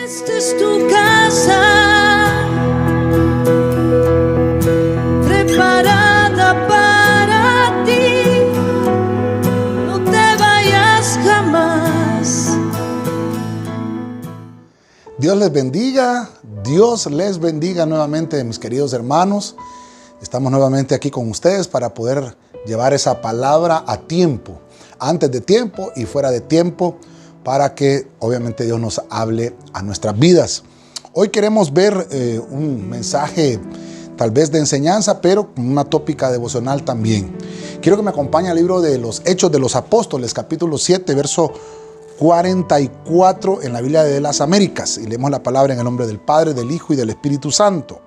Esta es tu casa, preparada para ti. No te vayas jamás. Dios les bendiga, Dios les bendiga nuevamente, mis queridos hermanos. Estamos nuevamente aquí con ustedes para poder llevar esa palabra a tiempo, antes de tiempo y fuera de tiempo, para que obviamente Dios nos hable a nuestras vidas. Hoy queremos ver un mensaje tal vez de enseñanza, pero con una tópica devocional también. Quiero que me acompañe al libro de los Hechos de los Apóstoles, capítulo 7, verso 44 en la Biblia de las Américas. Y leemos la palabra en el nombre del Padre, del Hijo y del Espíritu Santo.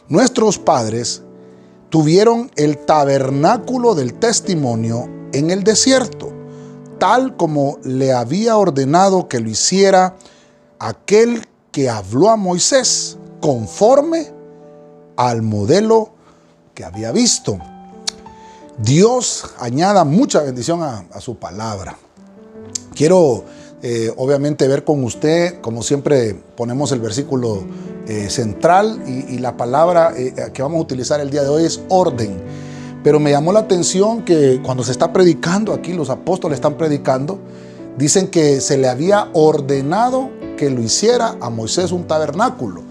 Nuestros padres tuvieron el tabernáculo del testimonio en el desierto, tal como le había ordenado que lo hiciera aquel que habló a Moisés, conforme al modelo que había visto. Dios añada mucha bendición a su palabra. Quiero obviamente ver con usted, como siempre ponemos el versículo central y la palabra que vamos a utilizar el día de hoy es orden. Pero me llamó la atención que cuando se está predicando aquí, los apóstoles están predicando, dicen que se le había ordenado que lo hiciera a Moisés un tabernáculo.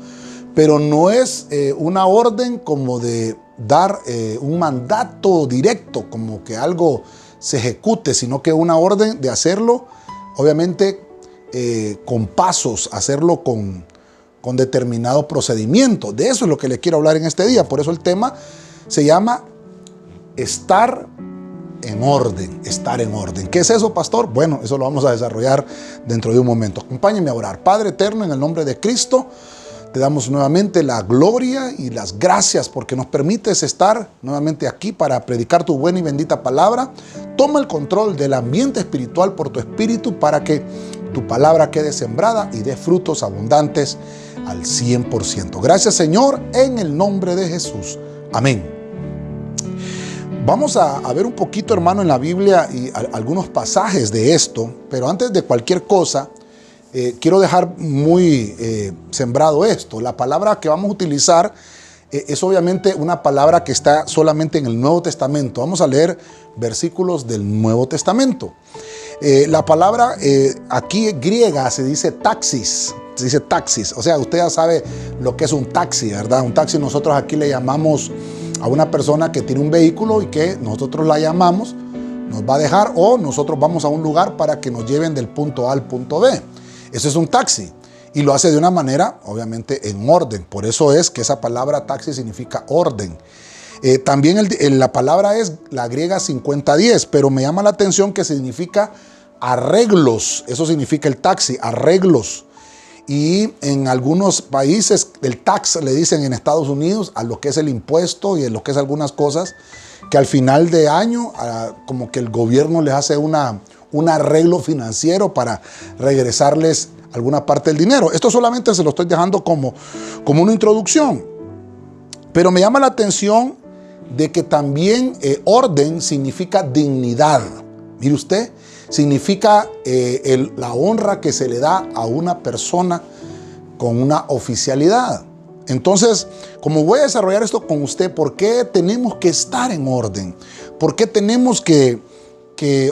Pero no es una orden como de dar un mandato directo, como que algo se ejecute, sino que una orden de hacerlo, obviamente con pasos, hacerlo con determinado procedimiento. De eso es lo que les quiero hablar en este día. Por eso el tema se llama estar en orden, estar en orden. ¿Qué es eso, pastor? Bueno, eso lo vamos a desarrollar dentro de un momento. Acompáñenme a orar. Padre eterno, en el nombre de Cristo, te damos nuevamente la gloria y las gracias porque nos permites estar nuevamente aquí para predicar tu buena y bendita palabra. Toma el control del ambiente espiritual por tu espíritu para que tu palabra quede sembrada y dé frutos abundantes al 100%. Gracias, Señor, en el nombre de Jesús. Amén. Vamos a ver un poquito, hermano, en la Biblia y algunos pasajes de esto, pero antes de cualquier cosa, quiero dejar muy sembrado esto. La palabra que vamos a utilizar es obviamente una palabra que está solamente en el Nuevo Testamento. Vamos a leer versículos del Nuevo Testamento. La palabra aquí griega se dice taxis. Se dice taxis. O sea, usted ya sabe lo que es un taxi, ¿verdad? Un taxi nosotros aquí le llamamos a una persona que tiene un vehículo y que nosotros la llamamos, nos va a dejar o nosotros vamos a un lugar para que nos lleven del punto A al punto B. Eso es un taxi y lo hace de una manera, obviamente, en orden. Por eso es que esa palabra taxi significa orden. También la palabra es la griega 5010, pero me llama la atención que significa arreglos. Eso significa el taxi, arreglos. Y en algunos países el tax le dicen en Estados Unidos a lo que es el impuesto y en lo que es algunas cosas que al final de año como que el gobierno les hace un arreglo financiero para regresarles alguna parte del dinero. Esto solamente se lo estoy dejando como una introducción. Pero me llama la atención de que también orden significa dignidad. Mire usted, significa la honra que se le da a una persona con una oficialidad. Entonces, como voy a desarrollar esto con usted, ¿por qué tenemos que estar en orden? ¿Por qué tenemos que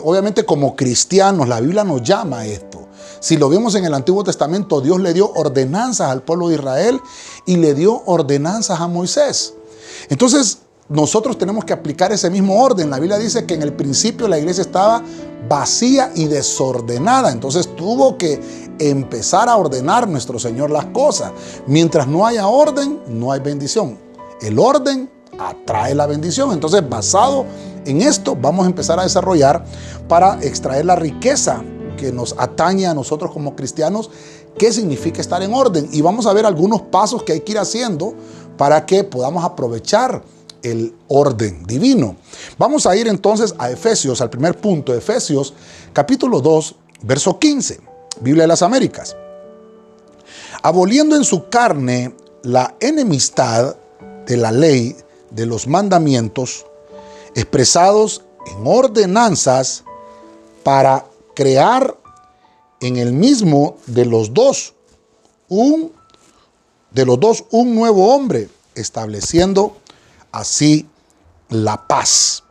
obviamente como cristianos, la Biblia nos llama a esto? Si lo vemos en el Antiguo Testamento, Dios le dio ordenanzas al pueblo de Israel y le dio ordenanzas a Moisés. Entonces, nosotros tenemos que aplicar ese mismo orden. La Biblia dice que en el principio la iglesia estaba vacía y desordenada. Entonces tuvo que empezar a ordenar nuestro Señor las cosas. Mientras no haya orden, no hay bendición. El orden atrae la bendición. Entonces, basado en esto, vamos a empezar a desarrollar para extraer la riqueza que nos atañe a nosotros como cristianos. ¿Qué significa estar en orden? Y vamos a ver algunos pasos que hay que ir haciendo para que podamos aprovechar el orden divino. Vamos a ir entonces a Efesios, al primer punto, Efesios capítulo 2, verso 15, Biblia de las Américas. Aboliendo en su carne la enemistad de la ley de los mandamientos expresados en ordenanzas para crear en el mismo de los dos de los dos un nuevo hombre, estableciendo así la paz.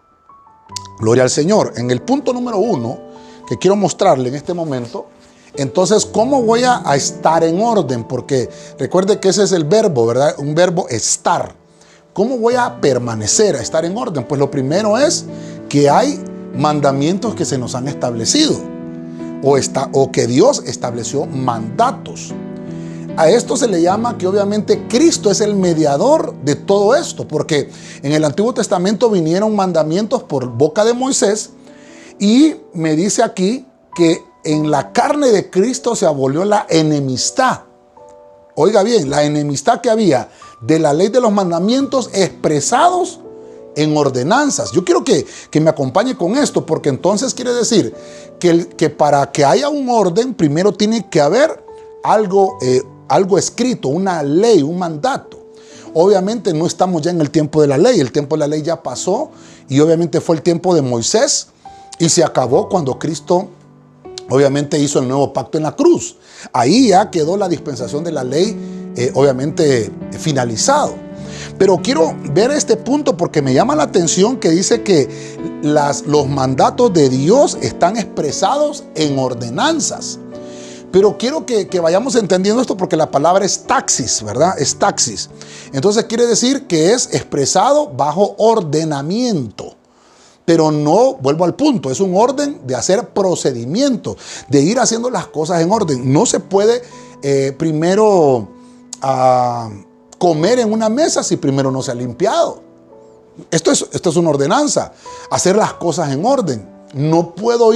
Gloria al Señor. En el punto número 1 que quiero mostrarle en este momento, entonces, ¿cómo voy a estar en orden? Porque recuerde que ese es el verbo, ¿verdad? Un verbo estar. ¿Cómo voy a permanecer, a estar en orden? Pues lo primero es que hay mandamientos que se nos han establecido o que Dios estableció mandatos. A esto se le llama que obviamente Cristo es el mediador de todo esto, porque en el Antiguo Testamento vinieron mandamientos por boca de Moisés y me dice aquí que en la carne de Cristo se abolió la enemistad. Oiga bien, la enemistad que había de la ley de los mandamientos expresados en ordenanzas. Yo quiero que me acompañe con esto, porque entonces quiere decir que para que haya un orden, primero tiene que haber algo escrito, una ley, un mandato. Obviamente no estamos ya en el tiempo de la ley. El tiempo de la ley ya pasó y obviamente fue el tiempo de Moisés y se acabó cuando Cristo obviamente hizo el nuevo pacto en la cruz. Ahí ya quedó la dispensación de la ley, obviamente finalizado. Pero quiero ver este punto porque me llama la atención que dice que los mandatos de Dios están expresados en ordenanzas. Pero quiero que vayamos entendiendo esto porque la palabra es taxis, ¿verdad? Es taxis. Entonces quiere decir que es expresado bajo ordenamiento. Pero no, vuelvo al punto, es un orden de hacer procedimientos, de ir haciendo las cosas en orden. No se puede primero comer en una mesa si primero no se ha limpiado. Esto es una ordenanza, hacer las cosas en orden. No puedo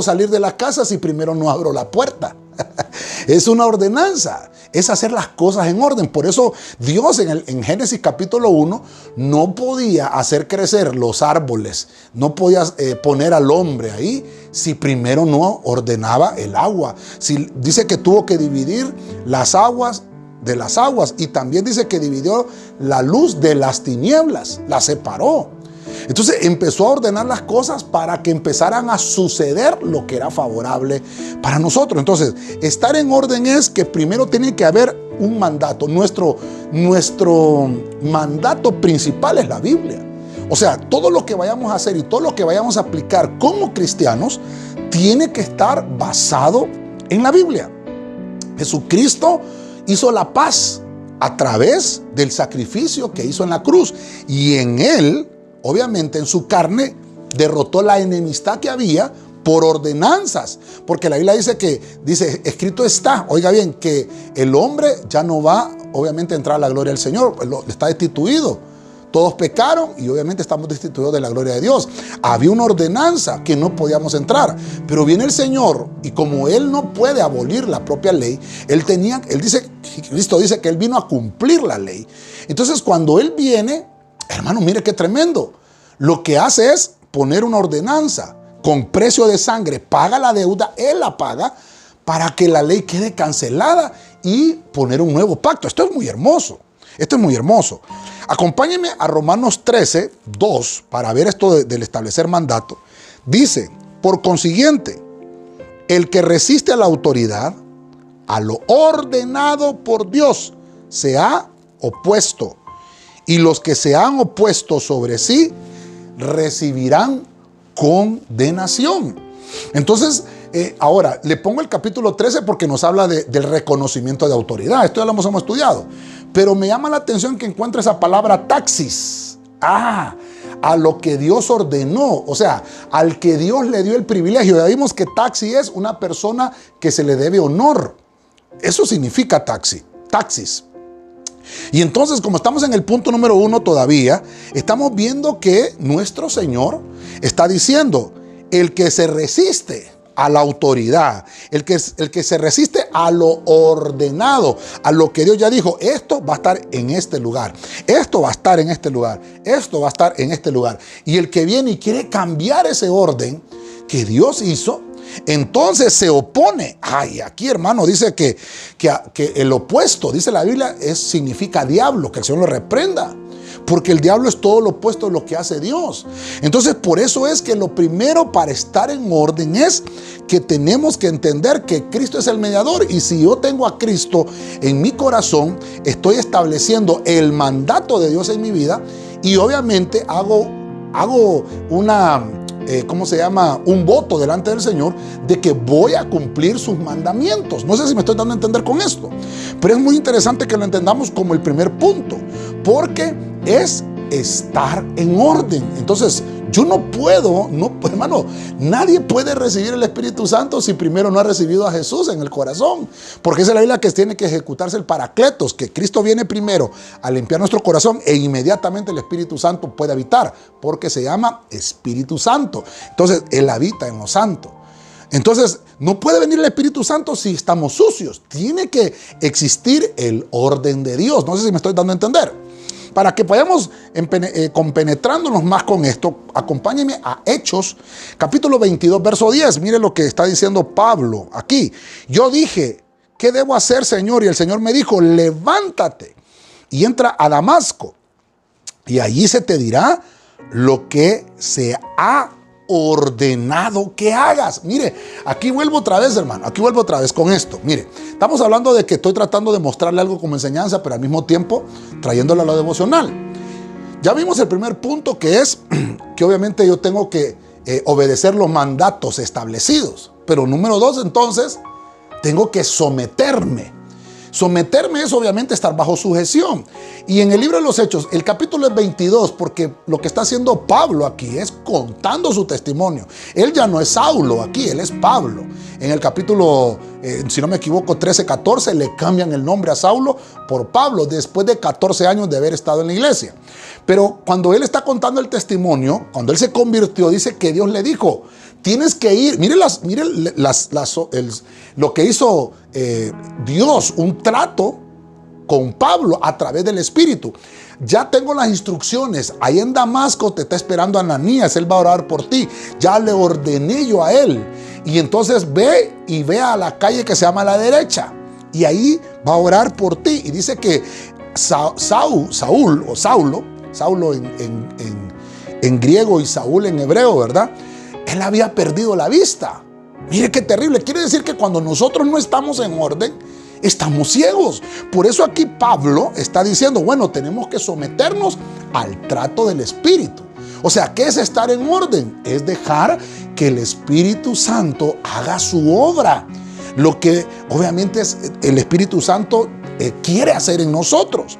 salir de la casa si primero no abro la puerta. Es una ordenanza, es hacer las cosas en orden. Por eso Dios en Génesis capítulo 1 no podía hacer crecer los árboles, no podía poner al hombre ahí si primero no ordenaba el agua. Dice que tuvo que dividir las aguas de las aguas y también dice que dividió la luz de las tinieblas, la separó. Entonces empezó a ordenar las cosas para que empezaran a suceder lo que era favorable para nosotros. Entonces, estar en orden es que primero tiene que haber un mandato. Nuestro mandato principal es la Biblia. O sea, todo lo que vayamos a hacer y todo lo que vayamos a aplicar como cristianos tiene que estar basado en la Biblia. Jesucristo hizo la paz a través del sacrificio que hizo en la cruz y en él, obviamente en su carne, derrotó la enemistad que había por ordenanzas. Porque la Biblia dice, escrito está, oiga bien, que el hombre ya no va, obviamente, a entrar a la gloria del Señor, está destituido. Todos pecaron y obviamente estamos destituidos de la gloria de Dios. Había una ordenanza que no podíamos entrar. Pero viene el Señor y como Él no puede abolir la propia ley, Cristo dice que Él vino a cumplir la ley. Entonces cuando Él viene, hermano, mire qué tremendo. Lo que hace es poner una ordenanza con precio de sangre, paga la deuda, Él la paga para que la ley quede cancelada y poner un nuevo pacto. Esto es muy hermoso. Esto es muy hermoso. Acompáñenme a Romanos 13, 2 para ver esto del establecer mandato. Dice, por consiguiente, el que resiste a la autoridad, a lo ordenado por Dios, se ha opuesto. Y los que se han opuesto sobre sí recibirán condenación. Entonces, ahora le pongo el capítulo 13 porque nos habla del reconocimiento de autoridad. Esto ya lo hemos estudiado. Pero me llama la atención que encuentre esa palabra taxis. A lo que Dios ordenó. O sea, al que Dios le dio el privilegio. Ya vimos que taxi es una persona que se le debe honor. Eso significa taxis. Y entonces, como estamos en el punto número 1 todavía, estamos viendo que nuestro Señor está diciendo, el que se resiste a la autoridad, el que se resiste a lo ordenado, a lo que Dios ya dijo, esto va a estar en este lugar, esto va a estar en este lugar, esto va a estar en este lugar. Y el que viene y quiere cambiar ese orden que Dios hizo, entonces se opone. Aquí, hermano, dice que el opuesto, dice la Biblia, significa diablo, que el Señor lo reprenda. porque el diablo es todo lo opuesto de lo que hace Dios. Entonces, por eso es que lo primero para estar en orden es que tenemos que entender que Cristo es el mediador, y si yo tengo a Cristo en mi corazón, estoy estableciendo el mandato de Dios en mi vida, y obviamente hago una... un voto delante del Señor de que voy a cumplir sus mandamientos. No sé si me estoy dando a entender con esto, pero es muy interesante que lo entendamos como el primer punto, porque es estar en orden. Entonces, yo no puedo, hermano, nadie puede recibir el Espíritu Santo si primero no ha recibido a Jesús en el corazón, porque esa es la Biblia que tiene que ejecutarse el Paracletos, que Cristo viene primero a limpiar nuestro corazón e inmediatamente el Espíritu Santo puede habitar, porque se llama Espíritu Santo. Entonces, Él habita en lo santo. Entonces, no puede venir el Espíritu Santo si estamos sucios. Tiene que existir el orden de Dios. No sé si me estoy dando a entender. Para que vayamos compenetrándonos más con esto, acompáñenme a Hechos, capítulo 22, verso 10. Mire lo que está diciendo Pablo aquí. Yo dije, ¿qué debo hacer, Señor? Y el Señor me dijo, levántate y entra a Damasco, y allí se te dirá lo que se ha ordenado que hagas. Mire, aquí vuelvo otra vez, hermano, aquí vuelvo otra vez con esto. Mire, estamos hablando de que estoy tratando de mostrarle algo como enseñanza, pero al mismo tiempo trayéndolo a lo devocional. Ya vimos el primer punto, que es que obviamente yo tengo que obedecer los mandatos establecidos, pero número 2, entonces tengo que someterme. Someterme es obviamente estar bajo sujeción. Y en el libro de los Hechos, el capítulo es 22, porque lo que está haciendo Pablo aquí es contando su testimonio. Él ya no es Saulo aquí, él es Pablo. En el capítulo, si no me equivoco, 13, 14, le cambian el nombre a Saulo por Pablo, después de 14 años de haber estado en la iglesia. Pero cuando él está contando el testimonio, cuando él se convirtió, dice que Dios le dijo, tienes que ir. Mire lo que hizo Dios, un trato con Pablo a través del Espíritu. Ya tengo las instrucciones. Ahí en Damasco te está esperando Ananías. Él va a orar por ti. Ya le ordené yo a él. Y entonces ve a la calle que se llama La Derecha. Y ahí va a orar por ti. Y dice que Saulo en griego y Saúl en hebreo, ¿verdad? Él había perdido la vista. Mire qué terrible. Quiere decir que cuando nosotros no estamos en orden, estamos ciegos. Por eso aquí Pablo está diciendo, bueno, tenemos que someternos al trato del Espíritu. O sea, ¿qué es estar en orden? Es dejar que el Espíritu Santo haga su obra. Lo que obviamente es el Espíritu Santo quiere hacer en nosotros.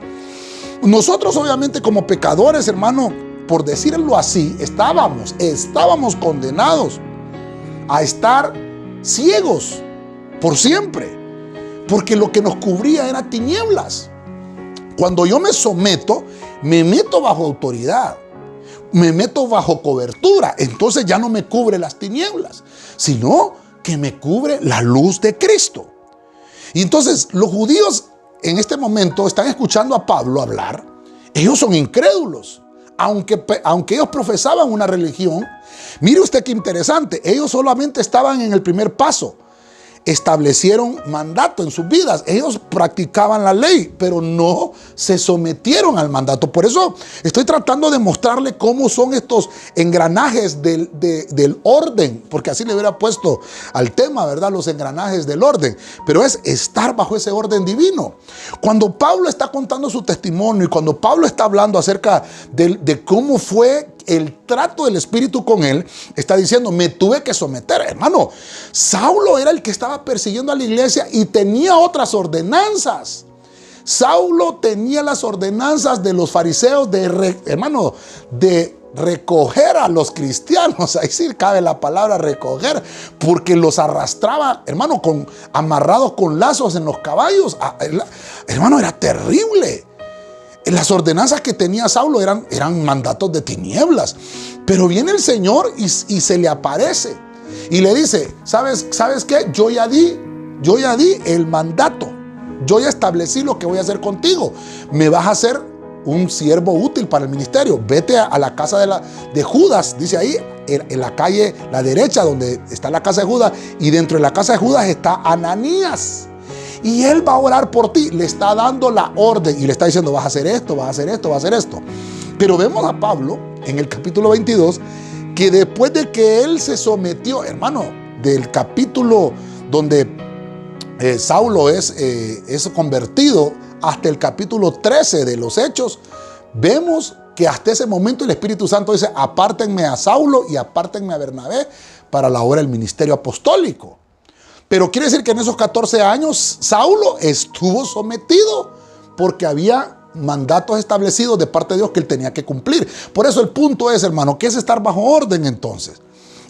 Nosotros obviamente como pecadores, hermano, por decirlo así, estábamos condenados a estar ciegos por siempre, porque lo que nos cubría era tinieblas. Cuando yo me someto, me meto bajo autoridad, me meto bajo cobertura, entonces ya no me cubre las tinieblas, sino que me cubre la luz de Cristo. Y entonces los judíos en este momento están escuchando a Pablo hablar. Ellos son incrédulos. Aunque ellos profesaban una religión, mire usted qué interesante, ellos solamente estaban en el primer paso. Establecieron mandato en sus vidas. Ellos practicaban la ley, pero no se sometieron al mandato. Por eso estoy tratando de mostrarle cómo son estos engranajes del orden, porque así le hubiera puesto al tema, ¿verdad? Los engranajes del orden. Pero es estar bajo ese orden divino. Cuando Pablo está contando su testimonio y cuando Pablo está hablando acerca de cómo fue el trato del Espíritu con él, está diciendo, me tuve que someter. Hermano, Saulo era el que estaba persiguiendo a la iglesia y tenía otras ordenanzas. Saulo tenía las ordenanzas de los fariseos de recoger a los cristianos. Ahí sí cabe la palabra recoger, porque los arrastraba, hermano, amarrados con lazos en los caballos. Hermano, era terrible. Las ordenanzas que tenía Saulo eran mandatos de tinieblas. Pero viene el Señor y se le aparece y le dice, ¿sabes qué? Yo ya di el mandato. Yo ya establecí lo que voy a hacer contigo. Me vas a hacer un siervo útil para el ministerio. Vete a la casa de Judas, dice ahí, en la calle, la derecha, donde está la casa de Judas. Y dentro de la casa de Judas está Ananías. Y él va a orar por ti. Le está dando la orden y le está diciendo, vas a hacer esto, vas a hacer esto, vas a hacer esto. Pero vemos a Pablo en el capítulo 22 que después de que él se sometió, hermano, del capítulo donde Saulo es convertido hasta el capítulo 13 de los Hechos, vemos que hasta ese momento el Espíritu Santo dice: apártenme a Saulo y apártenme a Bernabé para la obra del ministerio apostólico. Pero quiere decir que en esos 14 años Saulo estuvo sometido porque había mandatos establecidos de parte de Dios que él tenía que cumplir. Por eso el punto es, hermano, ¿qué es estar bajo orden entonces?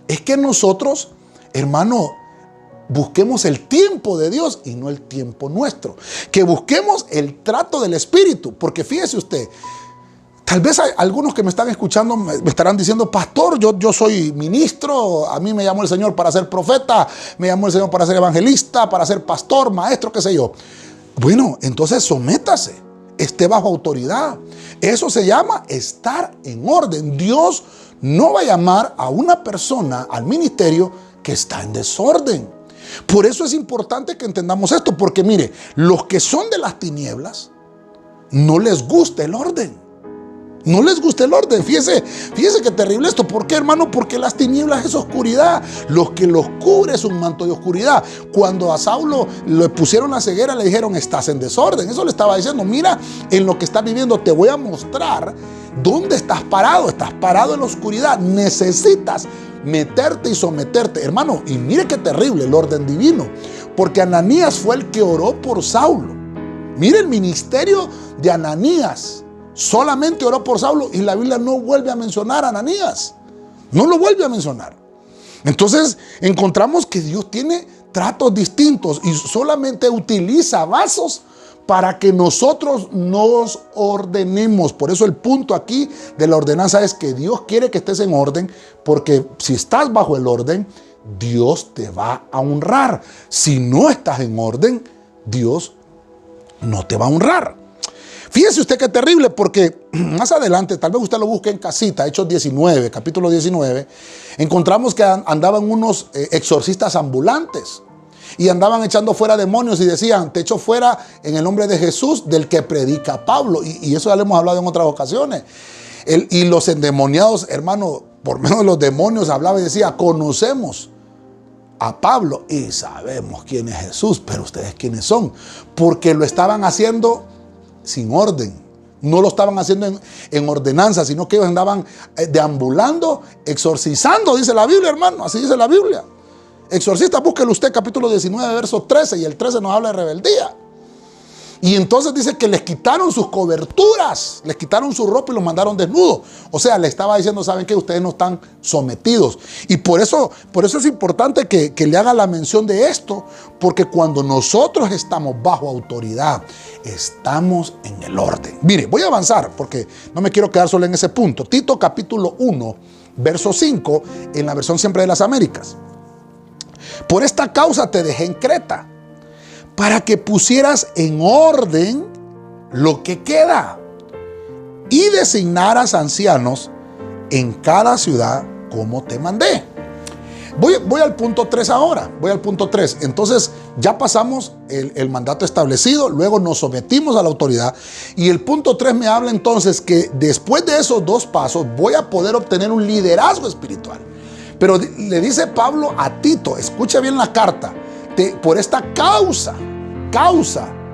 Es que nosotros, hermano, busquemos el tiempo de Dios y no el tiempo nuestro. Que busquemos el trato del Espíritu. Porque fíjese usted, tal vez hay algunos que me están escuchando me estarán diciendo: pastor, yo soy ministro, a mí me llamó el Señor para ser profeta, me llamó el Señor para ser evangelista, para ser pastor, maestro, qué sé yo. Bueno, entonces sométase, esté bajo autoridad. Eso se llama estar en orden. Dios no va a llamar a una persona al ministerio que está en desorden. Por eso es importante que entendamos esto, porque mire, los que son de las tinieblas no les gusta el orden. No les gusta el orden. Fíjese qué terrible esto. ¿Por qué, hermano? Porque las tinieblas es oscuridad. Lo que los cubre es un manto de oscuridad. Cuando a Saulo le pusieron la ceguera, le dijeron: estás en desorden. Eso le estaba diciendo: mira, en lo que estás viviendo te voy a mostrar dónde estás parado. Estás parado en la oscuridad. Necesitas meterte y someterte, hermano. Y mire qué terrible el orden divino. Porque Ananías fue el que oró por Saulo. Mire el ministerio de Ananías. Solamente oró por Saulo y la Biblia no vuelve a mencionar a Ananías. No lo vuelve a mencionar. Entonces encontramos que Dios tiene tratos distintos y solamente utiliza vasos para que nosotros nos ordenemos. Por eso el punto aquí de la ordenanza es que Dios quiere que estés en orden, porque si estás bajo el orden, Dios te va a honrar. Si no estás en orden, Dios no te va a honrar. Fíjese usted qué terrible, porque más adelante, tal vez usted lo busque en casita, Hechos 19, capítulo 19, encontramos que andaban unos exorcistas ambulantes y andaban echando fuera demonios y decían: te echo fuera en el nombre de Jesús, del que predica Pablo. Y eso ya lo hemos hablado en otras ocasiones. Y los endemoniados, hermano, por medio de los demonios hablaba y decía: conocemos a Pablo y sabemos quién es Jesús, pero ustedes quiénes son, porque lo estaban haciendo sin orden. No lo estaban haciendo en ordenanza, sino que ellos andaban deambulando, exorcizando, dice la Biblia, hermano. Así dice la Biblia. Exorcista, búsquelo usted, capítulo 19, verso 13, y el 13 nos habla de rebeldía. Y entonces dice que les quitaron sus coberturas, les quitaron su ropa y los mandaron desnudos. O sea, le estaba diciendo: ¿saben qué? Ustedes no están sometidos. Y por eso es importante que le haga la mención de esto, porque cuando nosotros estamos bajo autoridad, estamos en el orden. Mire, voy a avanzar porque no me quiero quedar solo en ese punto. Tito capítulo 1, verso 5, en la versión Siempre de las Américas. Por esta causa te dejé en Creta, para que pusieras en orden lo que queda y designaras ancianos en cada ciudad como te mandé. Voy al punto 3 ahora, voy al punto 3. Entonces ya pasamos el mandato establecido, luego nos sometimos a la autoridad, y el punto 3 me habla entonces que después de esos dos pasos voy a poder obtener un liderazgo espiritual. Pero le dice Pablo a Tito, escucha bien la carta: por esta causa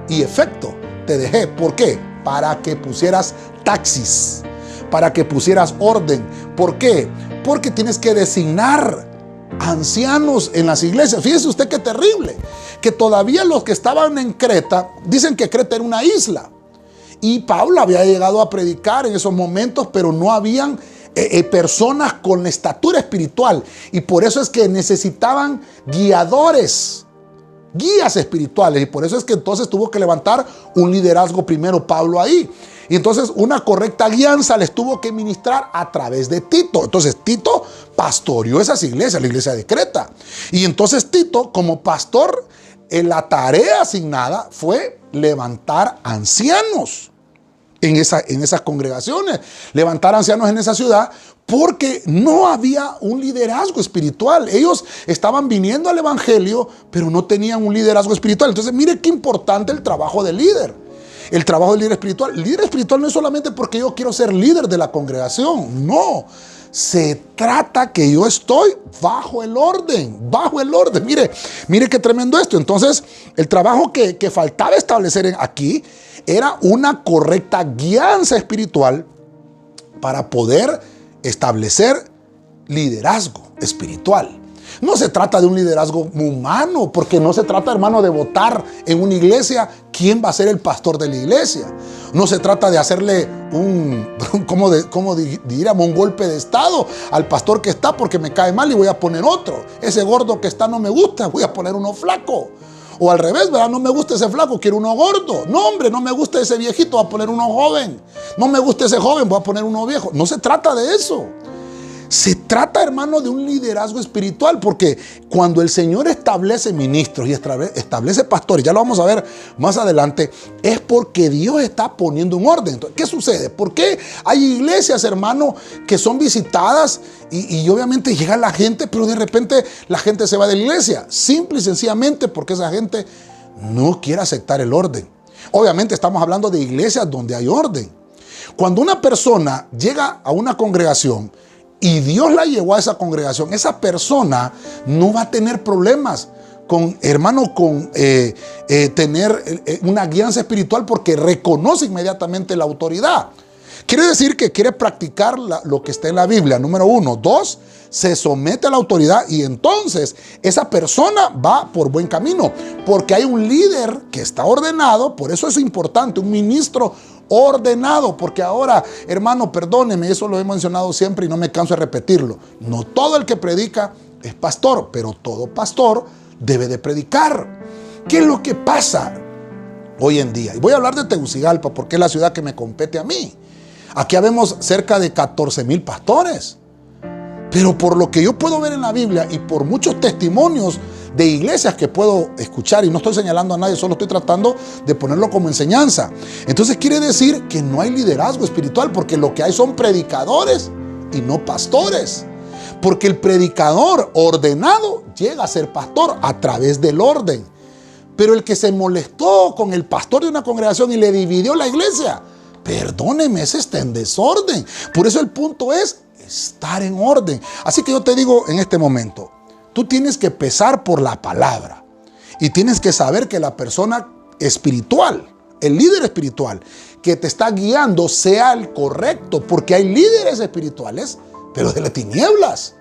y efecto te dejé. ¿Por qué? Para que pusieras taxis, para que pusieras orden. ¿Por qué? Porque tienes que designar ancianos en las iglesias. Fíjese usted qué terrible, que todavía los que estaban en Creta, dicen que Creta era una isla, y Pablo había llegado a predicar en esos momentos, pero no habían personas con estatura espiritual, y por eso es que necesitaban guiadores, guías espirituales, y por eso es que entonces tuvo que levantar un liderazgo primero Pablo ahí. Y entonces una correcta guianza les tuvo que ministrar a través de Tito. Entonces Tito pastoreó esas iglesias, la iglesia de Creta. Y entonces Tito, como pastor, la tarea asignada fue levantar ancianos en esas congregaciones, levantar ancianos en esa ciudad, porque no había un liderazgo espiritual. Ellos estaban viniendo al evangelio, pero no tenían un liderazgo espiritual. Entonces mire qué importante el trabajo del líder. el trabajo del líder espiritual. El líder espiritual no es solamente porque yo quiero ser líder de la congregación, no. Se trata que yo estoy bajo el orden, bajo el orden. Mire qué tremendo esto. Entonces, el trabajo que faltaba establecer aquí era una correcta guianza espiritual para poder establecer liderazgo espiritual. No se trata de un liderazgo humano, porque no se trata, hermano, de votar en una iglesia quién va a ser el pastor de la iglesia. No se trata de hacerle como diríamos, un golpe de estado al pastor que está porque me cae mal y voy a poner otro. Ese gordo que está no me gusta, voy a poner uno flaco. O al revés, ¿verdad? No me gusta ese flaco, quiero uno gordo. No, hombre, no me gusta ese viejito, voy a poner uno joven. No me gusta ese joven, voy a poner uno viejo. No se trata de eso. Se trata, hermano, de un liderazgo espiritual, porque cuando el Señor establece ministros y establece pastores, ya lo vamos a ver más adelante, es porque Dios está poniendo un orden. Entonces, ¿qué sucede? ¿Por qué hay iglesias, hermano, que son visitadas y obviamente llega la gente, pero de repente la gente se va de la iglesia? Simple y sencillamente porque esa gente no quiere aceptar el orden. Obviamente estamos hablando de iglesias donde hay orden. Cuando una persona llega a una congregación y Dios la llevó a esa congregación, esa persona no va a tener problemas con tener una guianza espiritual, porque reconoce inmediatamente la autoridad. Quiere decir que quiere practicar lo que está en la Biblia, número 1. 2, se somete a la autoridad, y entonces esa persona va por buen camino, porque hay un líder que está ordenado. Por eso es importante un ministro ordenado, porque ahora, hermano, perdóneme, eso lo he mencionado siempre y no me canso de repetirlo. No todo el que predica es pastor, pero todo pastor debe de predicar. ¿Qué es lo que pasa hoy en día? Y voy a hablar de Tegucigalpa porque es la ciudad que me compete a mí. Aquí habemos cerca de 14,000 pastores. Pero por lo que yo puedo ver en la Biblia y por muchos testimonios de iglesias que puedo escuchar, y no estoy señalando a nadie, solo estoy tratando de ponerlo como enseñanza. Entonces quiere decir que no hay liderazgo espiritual, porque lo que hay son predicadores y no pastores. Porque el predicador ordenado llega a ser pastor a través del orden. Pero el que se molestó con el pastor de una congregación y le dividió la iglesia, perdóneme, ese está en desorden. Por eso el punto es estar en orden. Así que yo te digo en este momento, tú tienes que pesar por la palabra y tienes que saber que la persona espiritual, el líder espiritual que te está guiando, sea el correcto, porque hay líderes espirituales, pero de las tinieblas.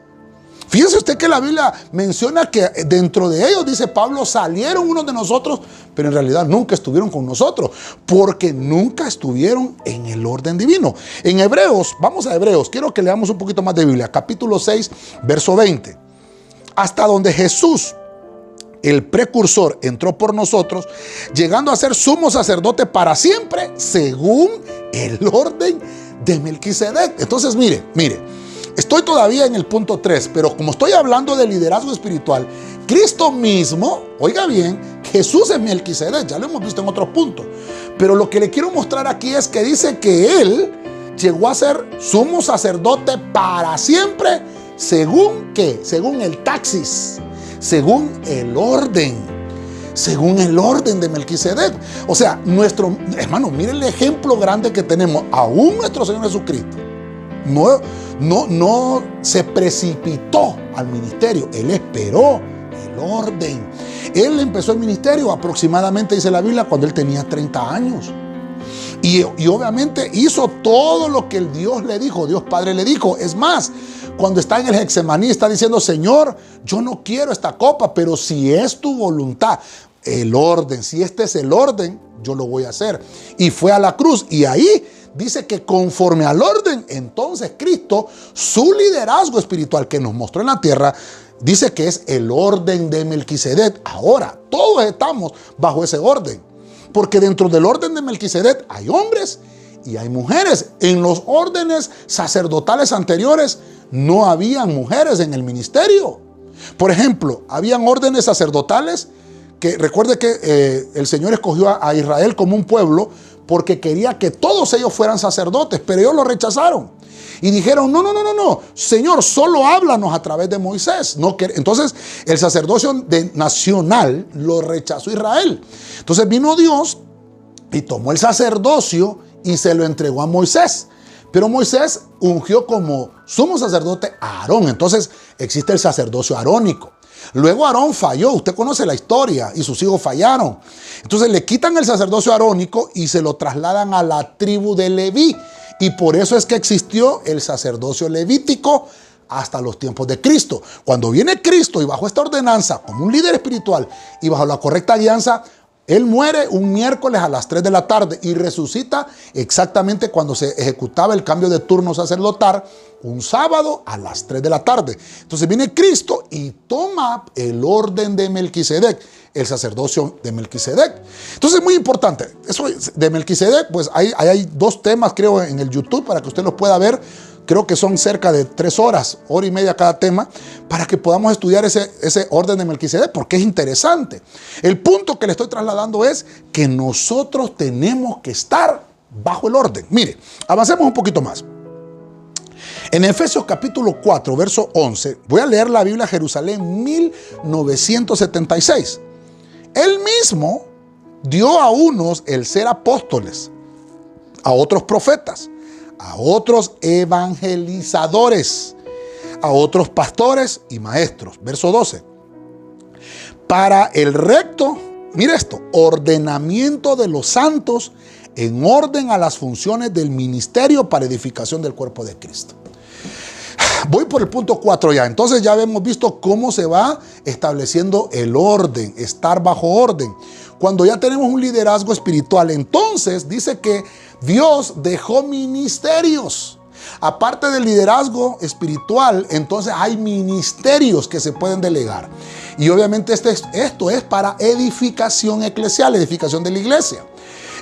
Fíjese usted que la Biblia menciona que dentro de ellos, dice Pablo, salieron unos de nosotros, pero en realidad nunca estuvieron con nosotros, porque nunca estuvieron en el orden divino. En Hebreos, vamos a Hebreos, quiero que leamos un poquito más de Biblia, capítulo 6, verso 20. Hasta donde Jesús, el precursor, entró por nosotros, llegando a ser sumo sacerdote para siempre, según el orden de Melquisedec. Entonces, mire, estoy todavía en el punto 3, pero como estoy hablando de liderazgo espiritual, Cristo mismo, oiga bien, Jesús es Melquisedec, ya lo hemos visto en otros puntos. Pero lo que le quiero mostrar aquí es que dice que Él llegó a ser sumo sacerdote para siempre, ¿según qué? Según el taxis, según el orden de Melquisedec. O sea, nuestro hermano, mire el ejemplo grande que tenemos. Aún nuestro Señor Jesucristo no se precipitó al ministerio, Él esperó el orden. Él empezó el ministerio aproximadamente, dice la Biblia, cuando Él tenía 30 años. Y obviamente hizo todo lo que el Dios le dijo, Dios Padre le dijo. Es más, cuando está en el Getsemaní, está diciendo, Señor, yo no quiero esta copa, pero si es tu voluntad, el orden, si este es el orden, yo lo voy a hacer. Y fue a la cruz, y ahí dice que conforme al orden, entonces Cristo, su liderazgo espiritual que nos mostró en la tierra, dice que es el orden de Melquisedec. Ahora, todos estamos bajo ese orden, porque dentro del orden de Melquisedec hay hombres y hay mujeres. En los órdenes sacerdotales anteriores no habían mujeres en el ministerio. Por ejemplo, habían órdenes sacerdotales que, recuerde que el Señor escogió a Israel como un pueblo porque quería que todos ellos fueran sacerdotes, pero ellos lo rechazaron. Y dijeron, no, Señor, solo háblanos a través de Moisés. Entonces, el sacerdocio nacional lo rechazó Israel. Entonces vino Dios y tomó el sacerdocio y se lo entregó a Moisés. Pero Moisés ungió como sumo sacerdote a Aarón. Entonces existe el sacerdocio arónico. Luego Aarón falló, usted conoce la historia, y sus hijos fallaron. Entonces le quitan el sacerdocio arónico y se lo trasladan a la tribu de Leví. Y por eso es que existió el sacerdocio levítico hasta los tiempos de Cristo. Cuando viene Cristo y bajo esta ordenanza, como un líder espiritual y bajo la correcta guianza, Él muere un miércoles a las 3 de la tarde y resucita exactamente cuando se ejecutaba el cambio de turno sacerdotal, un sábado a las 3 de la tarde. Entonces viene Cristo y toma el orden de Melquisedec, el sacerdocio de Melquisedec. Entonces es muy importante. Eso de Melquisedec, pues hay dos temas, creo, en el YouTube para que usted los pueda ver. Creo que son cerca de 3 horas, hora y media cada tema, para que podamos estudiar ese orden de Melquisedec, porque es interesante. El punto que le estoy trasladando es que nosotros tenemos que estar bajo el orden. Mire, avancemos un poquito más. En Efesios capítulo 4, verso 11, voy a leer la Biblia Jerusalén 1976. Él mismo dio a unos el ser apóstoles, a otros profetas, a otros evangelizadores, a otros pastores y maestros. Verso 12. Para el recto, mire esto, ordenamiento de los santos en orden a las funciones del ministerio para edificación del cuerpo de Cristo. Voy por el punto 4 ya. Entonces ya hemos visto cómo se va estableciendo el orden, estar bajo orden. Cuando ya tenemos un liderazgo espiritual, entonces dice que Dios dejó ministerios. Aparte del liderazgo espiritual, entonces hay ministerios que se pueden delegar. Y obviamente esto es para edificación eclesial, edificación de la iglesia.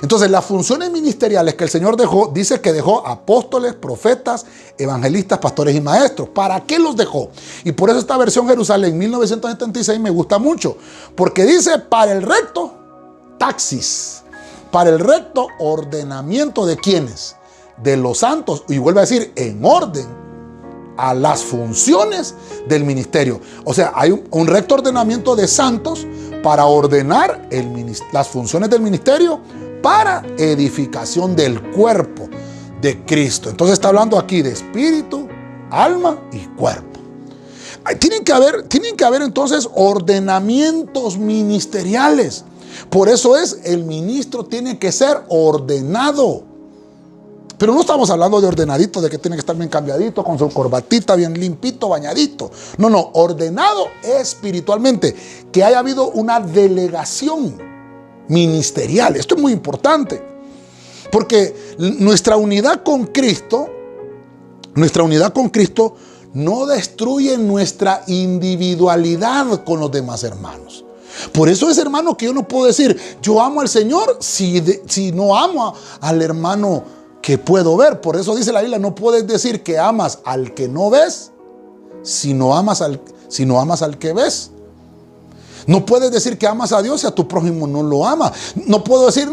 Entonces las funciones ministeriales que el Señor dejó, dice que dejó apóstoles, profetas, evangelistas, pastores y maestros. ¿Para qué los dejó? Y por eso esta versión Jerusalén 1976 me gusta mucho, porque dice para el recto, taxis. Para el recto ordenamiento de quienes, de los santos, y vuelve a decir en orden a las funciones del ministerio. O sea, hay un recto ordenamiento de santos para ordenar las funciones del ministerio para edificación del cuerpo de Cristo. Entonces está hablando aquí de espíritu, alma y cuerpo. Tienen que haber entonces ordenamientos ministeriales. Por eso el ministro tiene que ser ordenado. Pero no estamos hablando de ordenadito, de que tiene que estar bien cambiadito, con su corbatita bien limpito, bañadito. No, ordenado espiritualmente. Que haya habido una delegación ministerial. Esto es muy importante. Porque nuestra unidad con Cristo no destruye nuestra individualidad con los demás hermanos. Por eso es, hermano, que yo no puedo decir, yo amo al Señor si no amo al hermano que puedo ver. Por eso dice la Biblia, no puedes decir que amas al que no ves si no amas al que ves. No puedes decir que amas a Dios si a tu prójimo no lo amas. No puedo decir,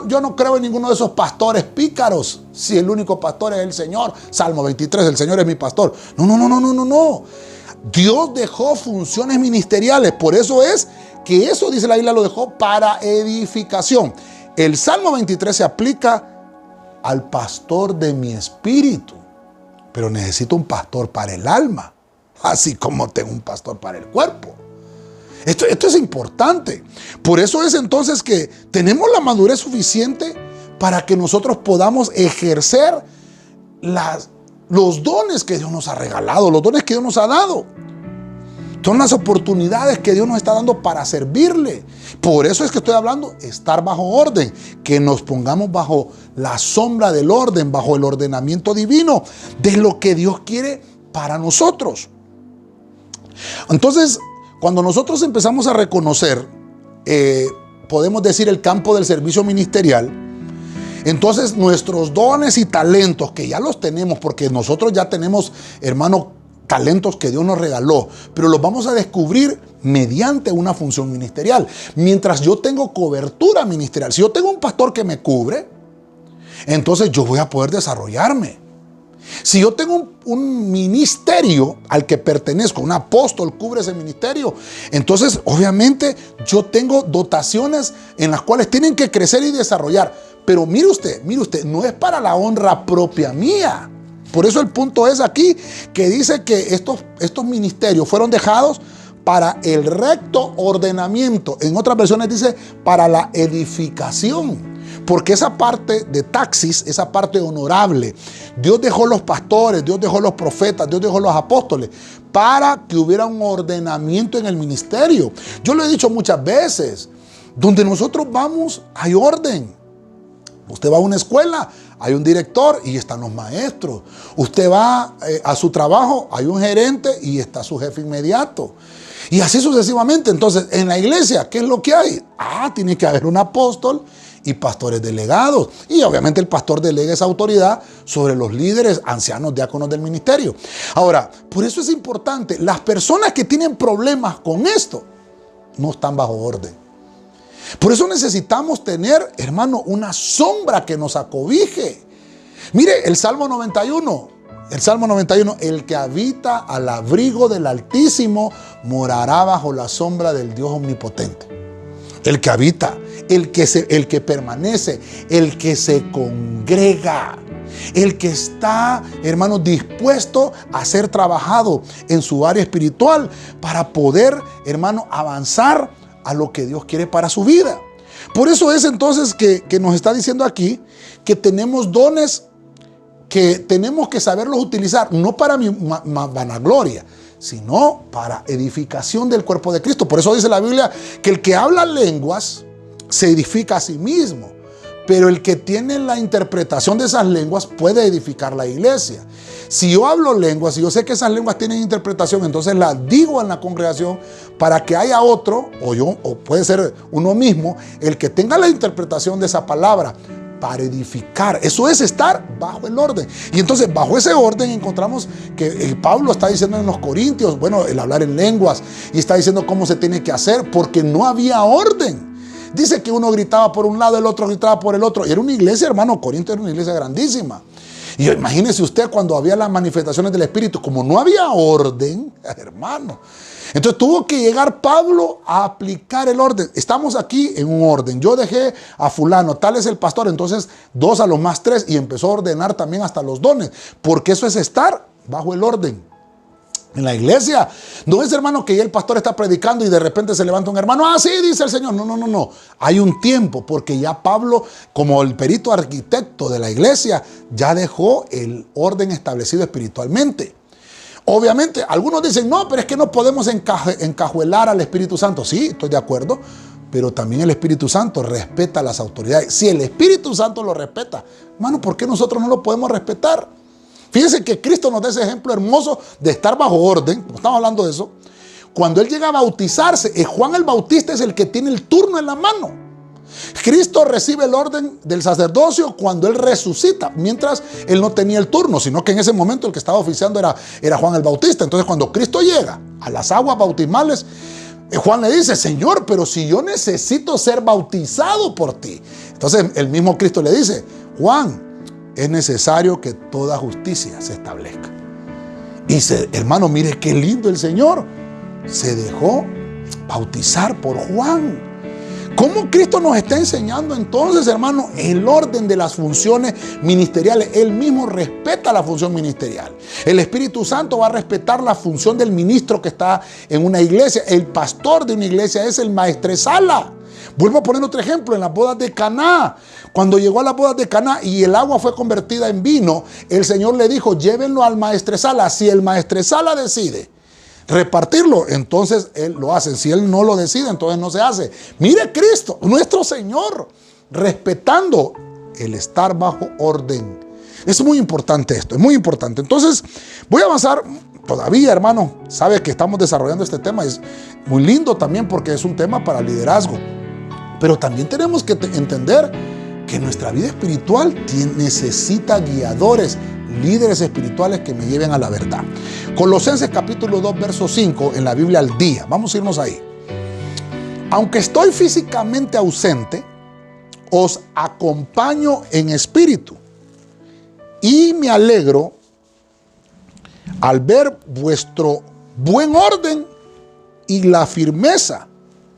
yo no creo en ninguno de esos pastores pícaros, si el único pastor es el Señor. Salmo 23, el Señor es mi pastor. No. Dios dejó funciones ministeriales. Por eso es que eso, dice la Biblia, lo dejó para edificación. El Salmo 23 se aplica al pastor de mi espíritu, pero necesito un pastor para el alma, así como tengo un pastor para el cuerpo. Esto es importante. Por eso es entonces que tenemos la madurez suficiente para que nosotros podamos ejercer los dones que Dios nos ha regalado, los dones que Dios nos ha dado. Son las oportunidades que Dios nos está dando para servirle. Por eso es que estoy hablando, estar bajo orden, que nos pongamos bajo la sombra del orden, bajo el ordenamiento divino de lo que Dios quiere para nosotros. Entonces, cuando nosotros empezamos a reconocer, podemos decir, el campo del servicio ministerial, entonces nuestros dones y talentos, que ya los tenemos, porque nosotros ya tenemos, hermano, talentos que Dios nos regaló, pero los vamos a descubrir mediante una función ministerial. Mientras yo tengo cobertura ministerial, si yo tengo un pastor que me cubre, entonces yo voy a poder desarrollarme. Si yo tengo un ministerio al que pertenezco, un apóstol cubre ese ministerio, entonces obviamente yo tengo dotaciones en las cuales tienen que crecer y desarrollar. Pero mire usted, no es para la honra propia mía. Por eso el punto es aquí que dice que estos ministerios fueron dejados para el recto ordenamiento. En otras versiones dice para la edificación. Porque esa parte de taxis, esa parte honorable, Dios dejó los pastores, Dios dejó los profetas, Dios dejó los apóstoles para que hubiera un ordenamiento en el ministerio. Yo lo he dicho muchas veces, donde nosotros vamos hay orden. Usted va a una escuela, hay un director y están los maestros. Usted va a su trabajo, hay un gerente y está su jefe inmediato. Y así sucesivamente. Entonces, en la iglesia, ¿qué es lo que hay? Tiene que haber un apóstol y pastores delegados. Y obviamente el pastor delega esa autoridad sobre los líderes, ancianos, diáconos del ministerio. Ahora, por eso es importante, las personas que tienen problemas con esto no están bajo orden. Por eso necesitamos tener, hermano, una sombra que nos acobije. Mire, el Salmo 91, el que habita al abrigo del Altísimo morará bajo la sombra del Dios omnipotente. El que habita, el que permanece, el que se congrega, el que está, hermano, dispuesto a ser trabajado en su área espiritual para poder, hermano, avanzar a lo que Dios quiere para su vida. Por eso es entonces que nos está diciendo aquí que tenemos dones que tenemos que saberlos utilizar, no para mi vanagloria, sino para edificación del cuerpo de Cristo. Por eso dice la Biblia que el que habla lenguas se edifica a sí mismo, pero el que tiene la interpretación de esas lenguas puede edificar la iglesia. Si yo hablo lenguas y yo sé que esas lenguas tienen interpretación, entonces las digo en la congregación para que haya otro, o puede ser uno mismo, el que tenga la interpretación de esa palabra para edificar. Eso es estar bajo el orden. Y entonces bajo ese orden encontramos que Pablo está diciendo en los Corintios, bueno, el hablar en lenguas, y está diciendo cómo se tiene que hacer, porque no había orden. Dice que uno gritaba por un lado, el otro gritaba por el otro. Y era una iglesia, hermano, Corinto era una iglesia grandísima. Y imagínese usted cuando había las manifestaciones del Espíritu, como no había orden, hermano. Entonces tuvo que llegar Pablo a aplicar el orden. Estamos aquí en un orden. Yo dejé a fulano, tal es el pastor, entonces 2 a los más 3, y empezó a ordenar también hasta los dones, porque eso es estar bajo el orden. En la iglesia no es, hermano, que ya el pastor está predicando y de repente se levanta un hermano, sí, dice el Señor. No. Hay un tiempo, porque ya Pablo, como el perito arquitecto de la iglesia, ya dejó el orden establecido espiritualmente. Obviamente, algunos dicen, no, pero es que no podemos encajuelar al Espíritu Santo. Sí, estoy de acuerdo, pero también el Espíritu Santo respeta a las autoridades. Si el Espíritu Santo lo respeta, hermano, ¿por qué nosotros no lo podemos respetar? Fíjense que Cristo nos da ese ejemplo hermoso de estar bajo orden. Estamos hablando de eso. Cuando Él llega a bautizarse, Juan el Bautista es el que tiene el turno en la mano. Cristo recibe el orden del sacerdocio cuando Él resucita, mientras Él no tenía el turno, sino que en ese momento el que estaba oficiando era Juan el Bautista. Entonces cuando Cristo llega a las aguas bautismales, Juan le dice, Señor, pero si yo necesito ser bautizado por ti. Entonces el mismo Cristo le dice, Juan, es necesario que toda justicia se establezca. Y hermano, mire qué lindo el Señor. Se dejó bautizar por Juan. ¿Cómo Cristo nos está enseñando entonces, hermano, el orden de las funciones ministeriales? Él mismo respeta la función ministerial. El Espíritu Santo va a respetar la función del ministro que está en una iglesia. El pastor de una iglesia es el maestresala. Vuelvo a poner otro ejemplo, en las bodas de Caná. Cuando llegó a las bodas de Caná y el agua fue convertida en vino, el Señor le dijo, llévenlo al maestresala. Si el maestresala decide repartirlo, entonces Él lo hace. Si Él no lo decide, entonces no se hace. Mire Cristo, nuestro Señor, respetando el estar bajo orden. Es muy importante esto, es muy importante. Entonces, voy a avanzar todavía, hermano. Sabe que estamos desarrollando este tema. Es muy lindo también porque es un tema para liderazgo. Pero también tenemos que entender que nuestra vida espiritual necesita guiadores, líderes espirituales que me lleven a la verdad. Colosenses capítulo 2, verso 5, en la Biblia al día. Vamos a irnos ahí. Aunque estoy físicamente ausente, os acompaño en espíritu y me alegro al ver vuestro buen orden y la firmeza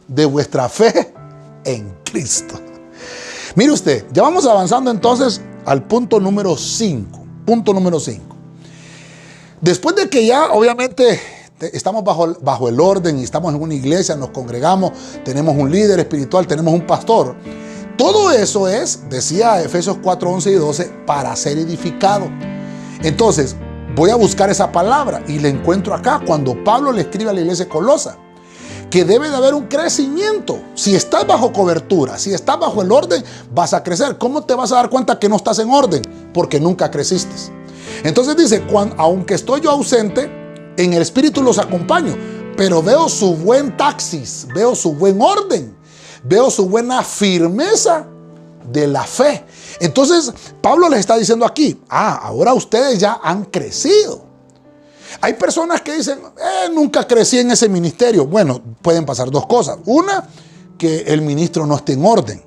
de vuestra fe en Cristo. Mire usted, ya vamos avanzando entonces al punto número 5. Punto número 5. Después de que ya obviamente estamos bajo el orden y estamos en una iglesia, nos congregamos, tenemos un líder espiritual, tenemos un pastor. Todo eso es, decía Efesios 4, 11 y 12, para ser edificado. Entonces, voy a buscar esa palabra y la encuentro acá cuando Pablo le escribe a la iglesia de Colosa que debe de haber un crecimiento. Si estás bajo cobertura, si estás bajo el orden, vas a crecer. ¿Cómo te vas a dar cuenta que no estás en orden? Porque nunca creciste. Entonces dice, aunque estoy yo ausente, en el espíritu los acompaño, pero veo su buen taxis, veo su buen orden, veo su buena firmeza de la fe. Entonces Pablo les está diciendo aquí, ahora ustedes ya han crecido. Hay personas que dicen, nunca crecí en ese ministerio. Bueno, pueden pasar dos cosas. Una, que el ministro no esté en orden.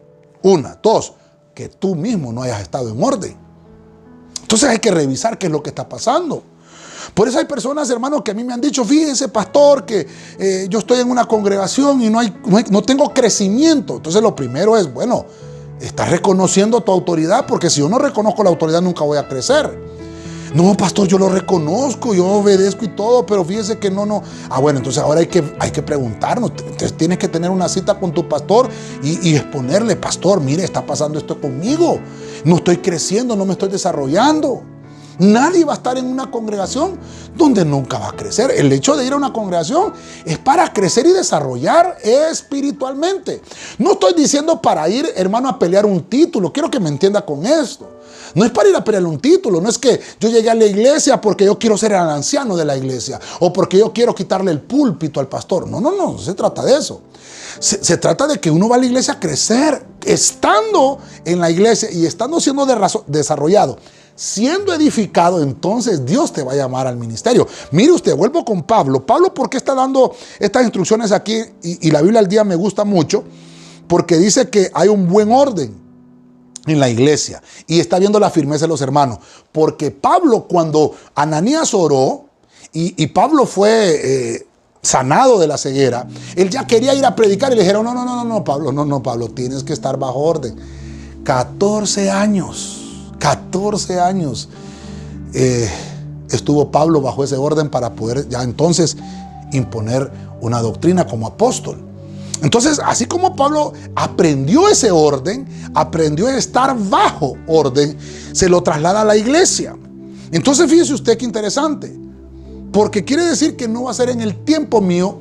Una. Dos, que tú mismo no hayas estado en orden. Entonces hay que revisar qué es lo que está pasando. Por eso hay personas, hermanos, que a mí me han dicho, fíjese, pastor, que yo estoy en una congregación y no tengo crecimiento. Entonces lo primero es, bueno, estás reconociendo tu autoridad, porque si yo no reconozco la autoridad nunca voy a crecer. No, pastor, yo lo reconozco, yo obedezco y todo, pero fíjese que no. Bueno, entonces ahora hay que preguntarnos. Entonces tienes que tener una cita con tu pastor y exponerle, pastor, mire, está pasando esto conmigo. No estoy creciendo, no me estoy desarrollando. Nadie va a estar en una congregación donde nunca va a crecer. El hecho de ir a una congregación es para crecer y desarrollar espiritualmente. No estoy diciendo para ir, hermano, a pelear un título. Quiero que me entienda con esto. No es para ir a pelear un título. No es que yo llegué a la iglesia porque yo quiero ser el anciano de la iglesia o porque yo quiero quitarle el púlpito al pastor. No se trata de eso. Se trata de que uno va a la iglesia a crecer, estando en la iglesia y estando siendo desarrollado, siendo edificado. Entonces Dios te va a llamar al ministerio. Mire usted, vuelvo con Pablo. Pablo, ¿por qué está dando estas instrucciones aquí? Y la Biblia al día me gusta mucho, porque dice que hay un buen orden en la iglesia y está viendo la firmeza de los hermanos. Porque Pablo, cuando Ananías oró y Pablo fue sanado de la ceguera, él ya quería ir a predicar y le dijeron, no, Pablo, tienes que estar bajo orden. 14 años estuvo Pablo bajo ese orden para poder ya entonces imponer una doctrina como apóstol. Entonces, así como Pablo aprendió ese orden, aprendió a estar bajo orden, se lo traslada a la iglesia. Entonces, fíjese usted qué interesante, porque quiere decir que no va a ser en el tiempo mío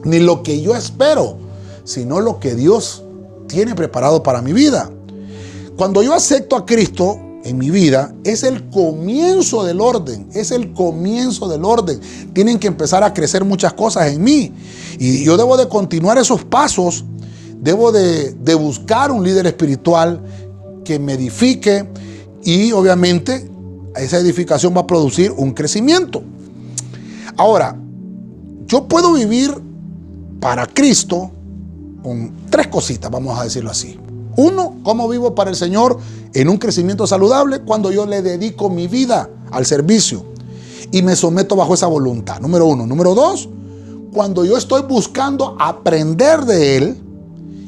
ni lo que yo espero, sino lo que Dios tiene preparado para mi vida. Cuando yo acepto a Cristo en mi vida, es el comienzo del orden, Tienen que empezar a crecer muchas cosas en mí. Y yo debo de continuar esos pasos, debo de buscar un líder espiritual que me edifique y obviamente esa edificación va a producir un crecimiento. Ahora, yo puedo vivir para Cristo con tres cositas, vamos a decirlo así. Uno, ¿cómo vivo para el Señor en un crecimiento saludable? Cuando yo le dedico mi vida al servicio y me someto bajo esa voluntad. Número uno. Número dos, cuando yo estoy buscando aprender de Él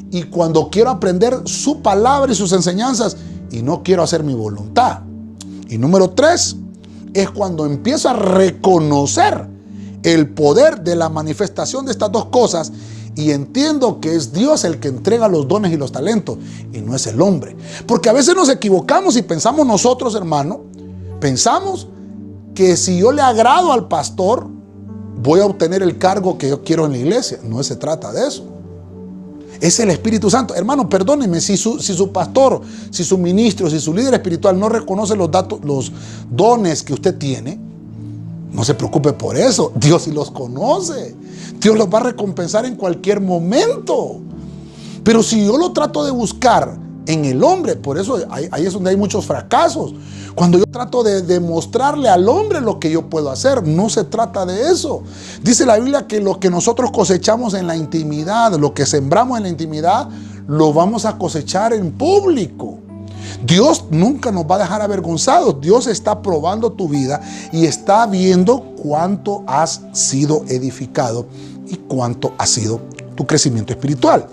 y cuando quiero aprender su palabra y sus enseñanzas y no quiero hacer mi voluntad. Y número tres, es cuando empiezo a reconocer el poder de la manifestación de estas dos cosas y entiendo que es Dios el que entrega los dones y los talentos y no es el hombre. Porque a veces nos equivocamos y pensamos nosotros, hermano, pensamos que si yo le agrado al pastor, voy a obtener el cargo que yo quiero en la iglesia. No se trata de eso. Es el Espíritu Santo. Hermano, perdóneme, si su pastor, si su ministro, si su líder espiritual no reconoce los dones que usted tiene, no se preocupe por eso. Dios sí los conoce. Dios los va a recompensar en cualquier momento. Pero si yo lo trato de buscar en el hombre, por eso ahí es donde hay muchos fracasos. Cuando yo trato de demostrarle al hombre lo que yo puedo hacer, no se trata de eso. Dice la Biblia que lo que nosotros cosechamos en la intimidad, lo que sembramos en la intimidad, lo vamos a cosechar en público. Dios nunca nos va a dejar avergonzados. Dios está probando tu vida y está viendo cuánto has sido edificado y cuánto ha sido tu crecimiento espiritual.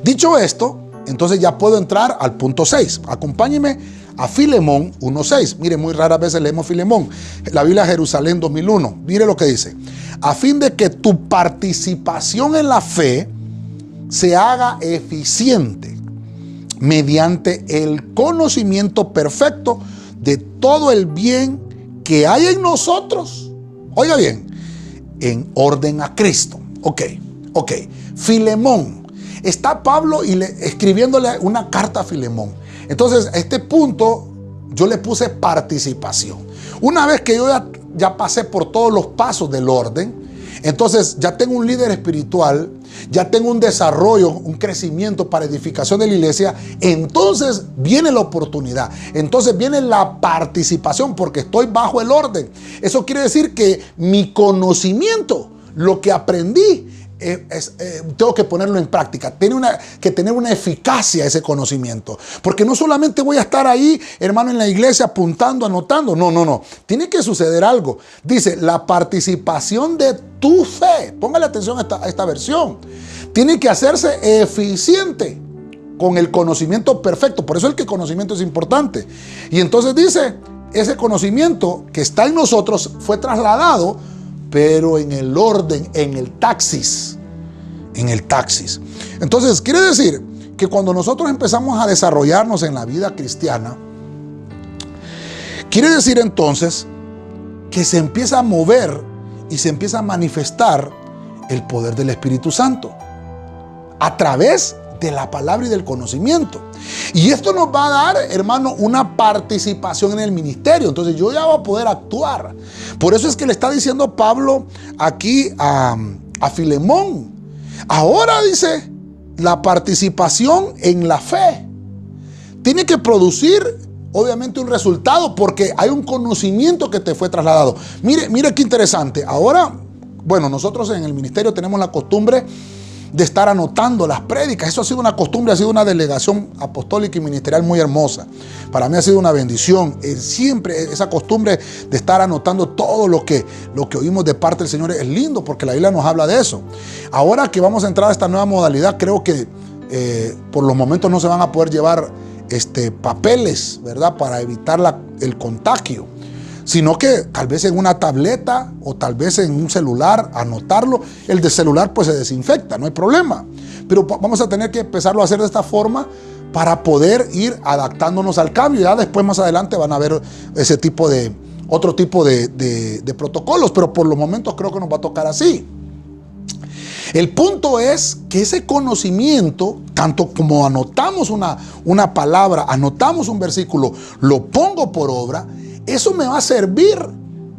Dicho esto, entonces ya puedo entrar al punto 6. Acompáñeme a Filemón 1:6. Mire, muy raras veces leemos Filemón. La Biblia Jerusalén 2001. Mire lo que dice. A fin de que tu participación en la fe se haga eficiente mediante el conocimiento perfecto de todo el bien que hay en nosotros. Oiga bien, en orden a Cristo. Ok. Filemón. Está Pablo escribiéndole una carta a Filemón. Entonces, a este punto yo le puse participación. Una vez que yo ya pasé por todos los pasos del orden, entonces ya tengo un líder espiritual, ya tengo un desarrollo, un crecimiento para edificación de la iglesia, entonces viene la oportunidad, entonces viene la participación porque estoy bajo el orden. Eso quiere decir que mi conocimiento, lo que aprendí, tengo que ponerlo en práctica. Tiene que tener una eficacia ese conocimiento, porque no solamente voy a estar ahí, hermano, en la iglesia apuntando, anotando. No, tiene que suceder algo. Dice, la participación de tu fe, póngale atención a esta versión, tiene que hacerse eficiente con el conocimiento perfecto. Por eso el conocimiento es importante. Y entonces dice, ese conocimiento que está en nosotros fue trasladado, pero en el orden, en el taxis. Entonces, quiere decir que cuando nosotros empezamos a desarrollarnos en la vida cristiana, quiere decir entonces que se empieza a mover y se empieza a manifestar el poder del Espíritu Santo a través de la palabra y del conocimiento. Y esto nos va a dar, hermano, una participación en el ministerio. Entonces yo ya voy a poder actuar. Por eso es que le está diciendo Pablo aquí a Filemón. Ahora dice, la participación en la fe tiene que producir obviamente un resultado, porque hay un conocimiento que te fue trasladado. Mire qué interesante. Ahora, bueno, nosotros en el ministerio tenemos la costumbre de estar anotando las prédicas. Eso ha sido una costumbre, ha sido una delegación apostólica y ministerial muy hermosa. Para mí ha sido una bendición. Siempre esa costumbre de estar anotando todo lo que oímos de parte del Señor es lindo, porque la Biblia nos habla de eso. Ahora que vamos a entrar a esta nueva modalidad, creo que por los momentos no se van a poder llevar papeles, ¿verdad? Para evitar el contagio, sino que tal vez en una tableta o tal vez en un celular, anotarlo. El de celular pues se desinfecta, no hay problema. Pero vamos a tener que empezarlo a hacer de esta forma para poder ir adaptándonos al cambio. Ya después, más adelante, van a haber otro tipo de protocolos, pero por los momentos creo que nos va a tocar así. El punto es que ese conocimiento, tanto como anotamos una palabra, anotamos un versículo, lo pongo por obra, eso me va a servir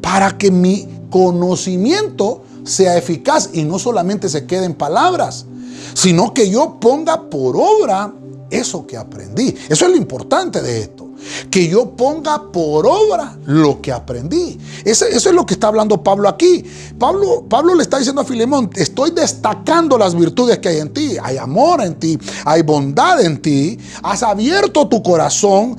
para que mi conocimiento sea eficaz y no solamente se quede en palabras, sino que yo ponga por obra eso que aprendí. Eso es lo importante de esto, que yo ponga por obra lo que aprendí. Eso es lo que está hablando Pablo aquí. Pablo le está diciendo a Filemón, estoy destacando las virtudes que hay en ti. Hay amor en ti, hay bondad en ti, has abierto tu corazón.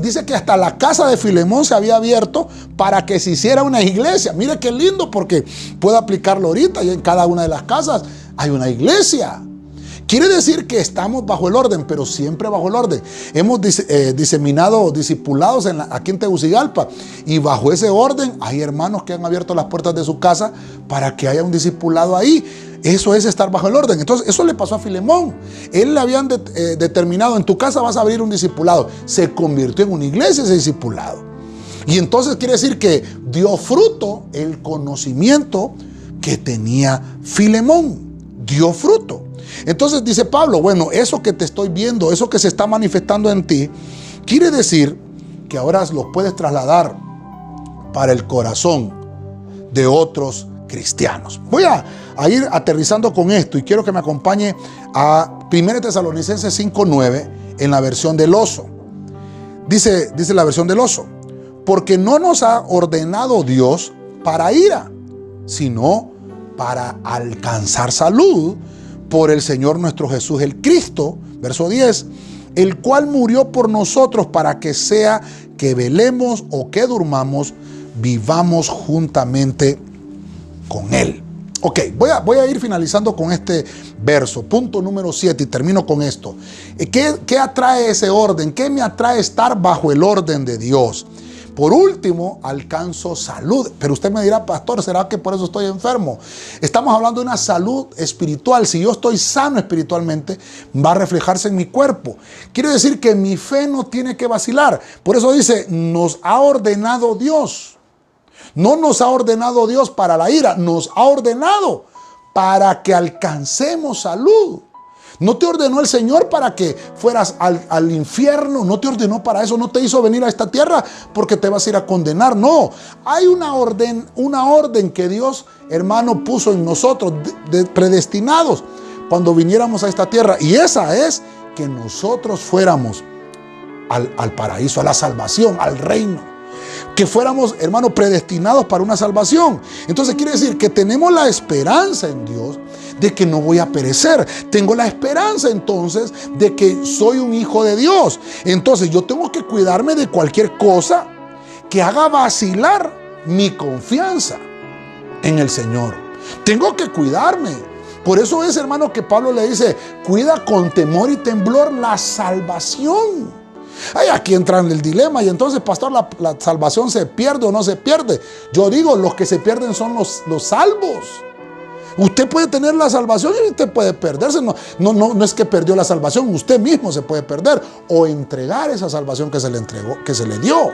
Dice que hasta la casa de Filemón se había abierto para que se hiciera una iglesia. Mire qué lindo, porque puedo aplicarlo ahorita y en cada una de las casas hay una iglesia. Quiere decir que estamos bajo el orden, pero siempre bajo el orden. Hemos diseminado discipulados aquí en Tegucigalpa, y bajo ese orden hay hermanos que han abierto las puertas de su casa para que haya un discipulado ahí. Eso es estar bajo el orden. Entonces, eso le pasó a Filemón. Él le habían determinado, en tu casa vas a abrir un discipulado. Se convirtió en una iglesia ese discipulado. Y entonces quiere decir que dio fruto el conocimiento que tenía Filemón. Dio fruto. Entonces dice Pablo, bueno, eso que te estoy viendo, eso que se está manifestando en ti, quiere decir que ahora lo puedes trasladar para el corazón de otros cristianos. Voy a ir aterrizando con esto y quiero que me acompañe a 1 Tesalonicenses 5:9 en la versión del oso. Dice la versión del oso, porque no nos ha ordenado Dios para ira, sino para alcanzar salud por el Señor nuestro Jesús el Cristo, verso 10, el cual murió por nosotros para que sea que velemos o que durmamos, vivamos juntamente con Él. Ok, voy a ir finalizando con este verso, punto número 7, y termino con esto. ¿Qué atrae ese orden? ¿Qué me atrae estar bajo el orden de Dios? Por último, alcanzo salud. Pero usted me dirá, pastor, ¿será que por eso estoy enfermo? Estamos hablando de una salud espiritual. Si yo estoy sano espiritualmente, va a reflejarse en mi cuerpo. Quiere decir que mi fe no tiene que vacilar. Por eso dice, nos ha ordenado Dios. No nos ha ordenado Dios para la ira, nos ha ordenado para que alcancemos salud. No te ordenó el Señor para que fueras al infierno, no te ordenó para eso, no te hizo venir a esta tierra porque te vas a ir a condenar. No, hay una orden que Dios, hermano, puso en nosotros, predestinados cuando viniéramos a esta tierra. Y esa es que nosotros fuéramos al paraíso, a la salvación, al reino. Que fuéramos, hermanos, predestinados para una salvación. Entonces quiere decir que tenemos la esperanza en Dios de que no voy a perecer. Tengo la esperanza entonces de que soy un hijo de Dios. Entonces yo tengo que cuidarme de cualquier cosa que haga vacilar mi confianza en el Señor. Tengo que cuidarme. Por eso es, hermano, que Pablo le dice, cuida con temor y temblor la salvación. Ay, aquí entra en el dilema. Y entonces, pastor, ¿la salvación se pierde o no se pierde? Yo digo, los que se pierden son los salvos. Usted puede tener la salvación y usted puede perderse. No es que perdió la salvación, usted mismo se puede perder o entregar esa salvación que se le entregó, que se le dio.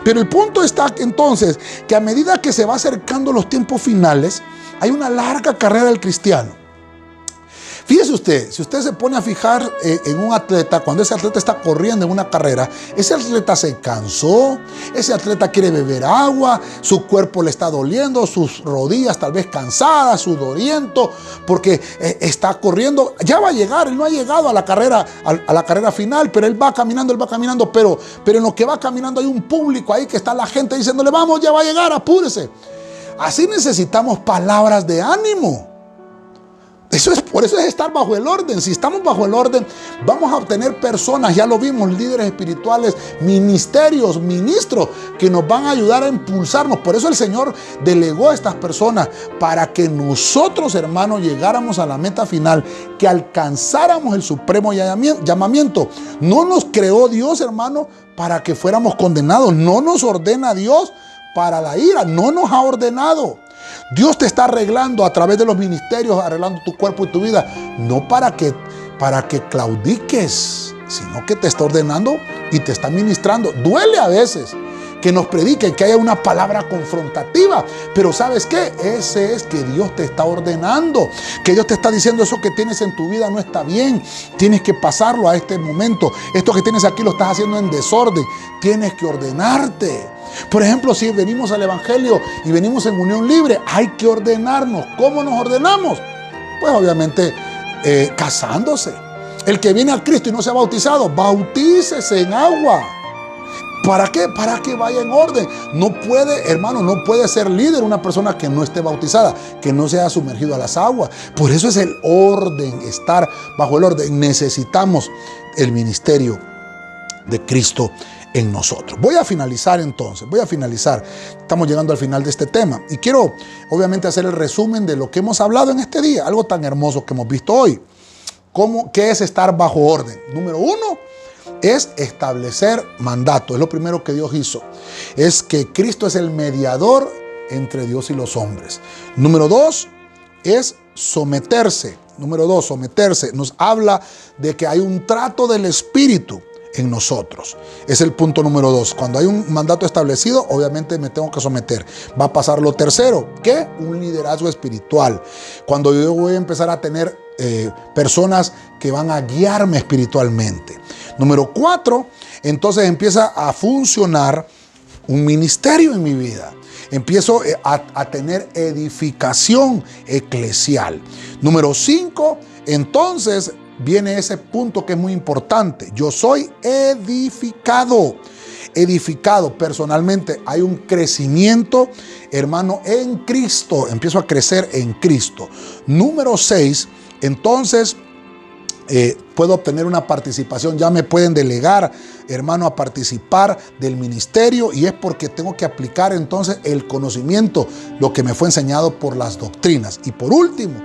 Pero el punto está entonces que a medida que se va acercando los tiempos finales, hay una larga carrera del cristiano. Fíjese usted, si usted se pone a fijar en un atleta, cuando ese atleta está corriendo en una carrera, ese atleta se cansó, ese atleta quiere beber agua, su cuerpo le está doliendo, sus rodillas tal vez cansadas, sudoriento, porque está corriendo. Ya va a llegar, él no ha llegado a la carrera final, pero él va caminando, pero en lo que va caminando hay un público ahí que está la gente diciéndole, vamos, ya va a llegar, apúrese. Así necesitamos palabras de ánimo. Por eso es estar bajo el orden. Si estamos bajo el orden, vamos a obtener personas, ya lo vimos, líderes espirituales, ministerios, ministros, que nos van a ayudar a impulsarnos. Por eso el Señor delegó a estas personas para que nosotros, hermanos, llegáramos a la meta final, que alcanzáramos el supremo llamamiento. No nos creó Dios, hermano, para que fuéramos condenados. No nos ordena Dios para la ira. No nos ha ordenado. Dios te está arreglando a través de los ministerios, arreglando tu cuerpo y tu vida, no para que claudiques, sino que te está ordenando y te está ministrando. Duele a veces que nos prediquen, que haya una palabra confrontativa, pero ¿sabes qué? Ese es que Dios te está ordenando, que Dios te está diciendo, eso que tienes en tu vida no está bien, tienes que pasarlo a este momento, esto que tienes aquí lo estás haciendo en desorden, tienes que ordenarte. Por ejemplo, si venimos al Evangelio y venimos en unión libre, hay que ordenarnos. ¿Cómo nos ordenamos? Pues obviamente casándose. El que viene a Cristo y no se ha bautizado, bautícese en agua. ¿Para qué? Para que vaya en orden. No puede, hermano, no puede ser líder una persona que no esté bautizada, que no se haya sumergido a las aguas. Por eso es el orden, estar bajo el orden. Necesitamos el ministerio de Cristo en nosotros. Voy a finalizar entonces, Estamos llegando al final de este tema y quiero obviamente hacer el resumen de lo que hemos hablado en este día, algo tan hermoso que hemos visto hoy. ¿Qué es estar bajo orden? Número 1 es establecer mandato, es lo primero que Dios hizo. Es que Cristo es el mediador entre Dios y los hombres. Número 2 es someterse. Nos habla de que hay un trato del Espíritu en nosotros. Es el punto número 2. Cuando hay un mandato establecido, obviamente me tengo que someter. Va a pasar lo tercero, ¿qué? Un liderazgo espiritual. Cuando yo voy a empezar a tener personas que van a guiarme espiritualmente. Número 4, entonces empieza a funcionar un ministerio en mi vida. Empiezo a tener edificación eclesial. Número 5, entonces viene ese punto que es muy importante. Yo soy edificado personalmente. Hay un crecimiento, hermano, en Cristo. Empiezo a crecer en Cristo. Número 6, entonces puedo obtener una participación, ya me pueden delegar, hermano, a participar del ministerio, y es porque tengo que aplicar entonces el conocimiento, lo que me fue enseñado por las doctrinas. Y por último,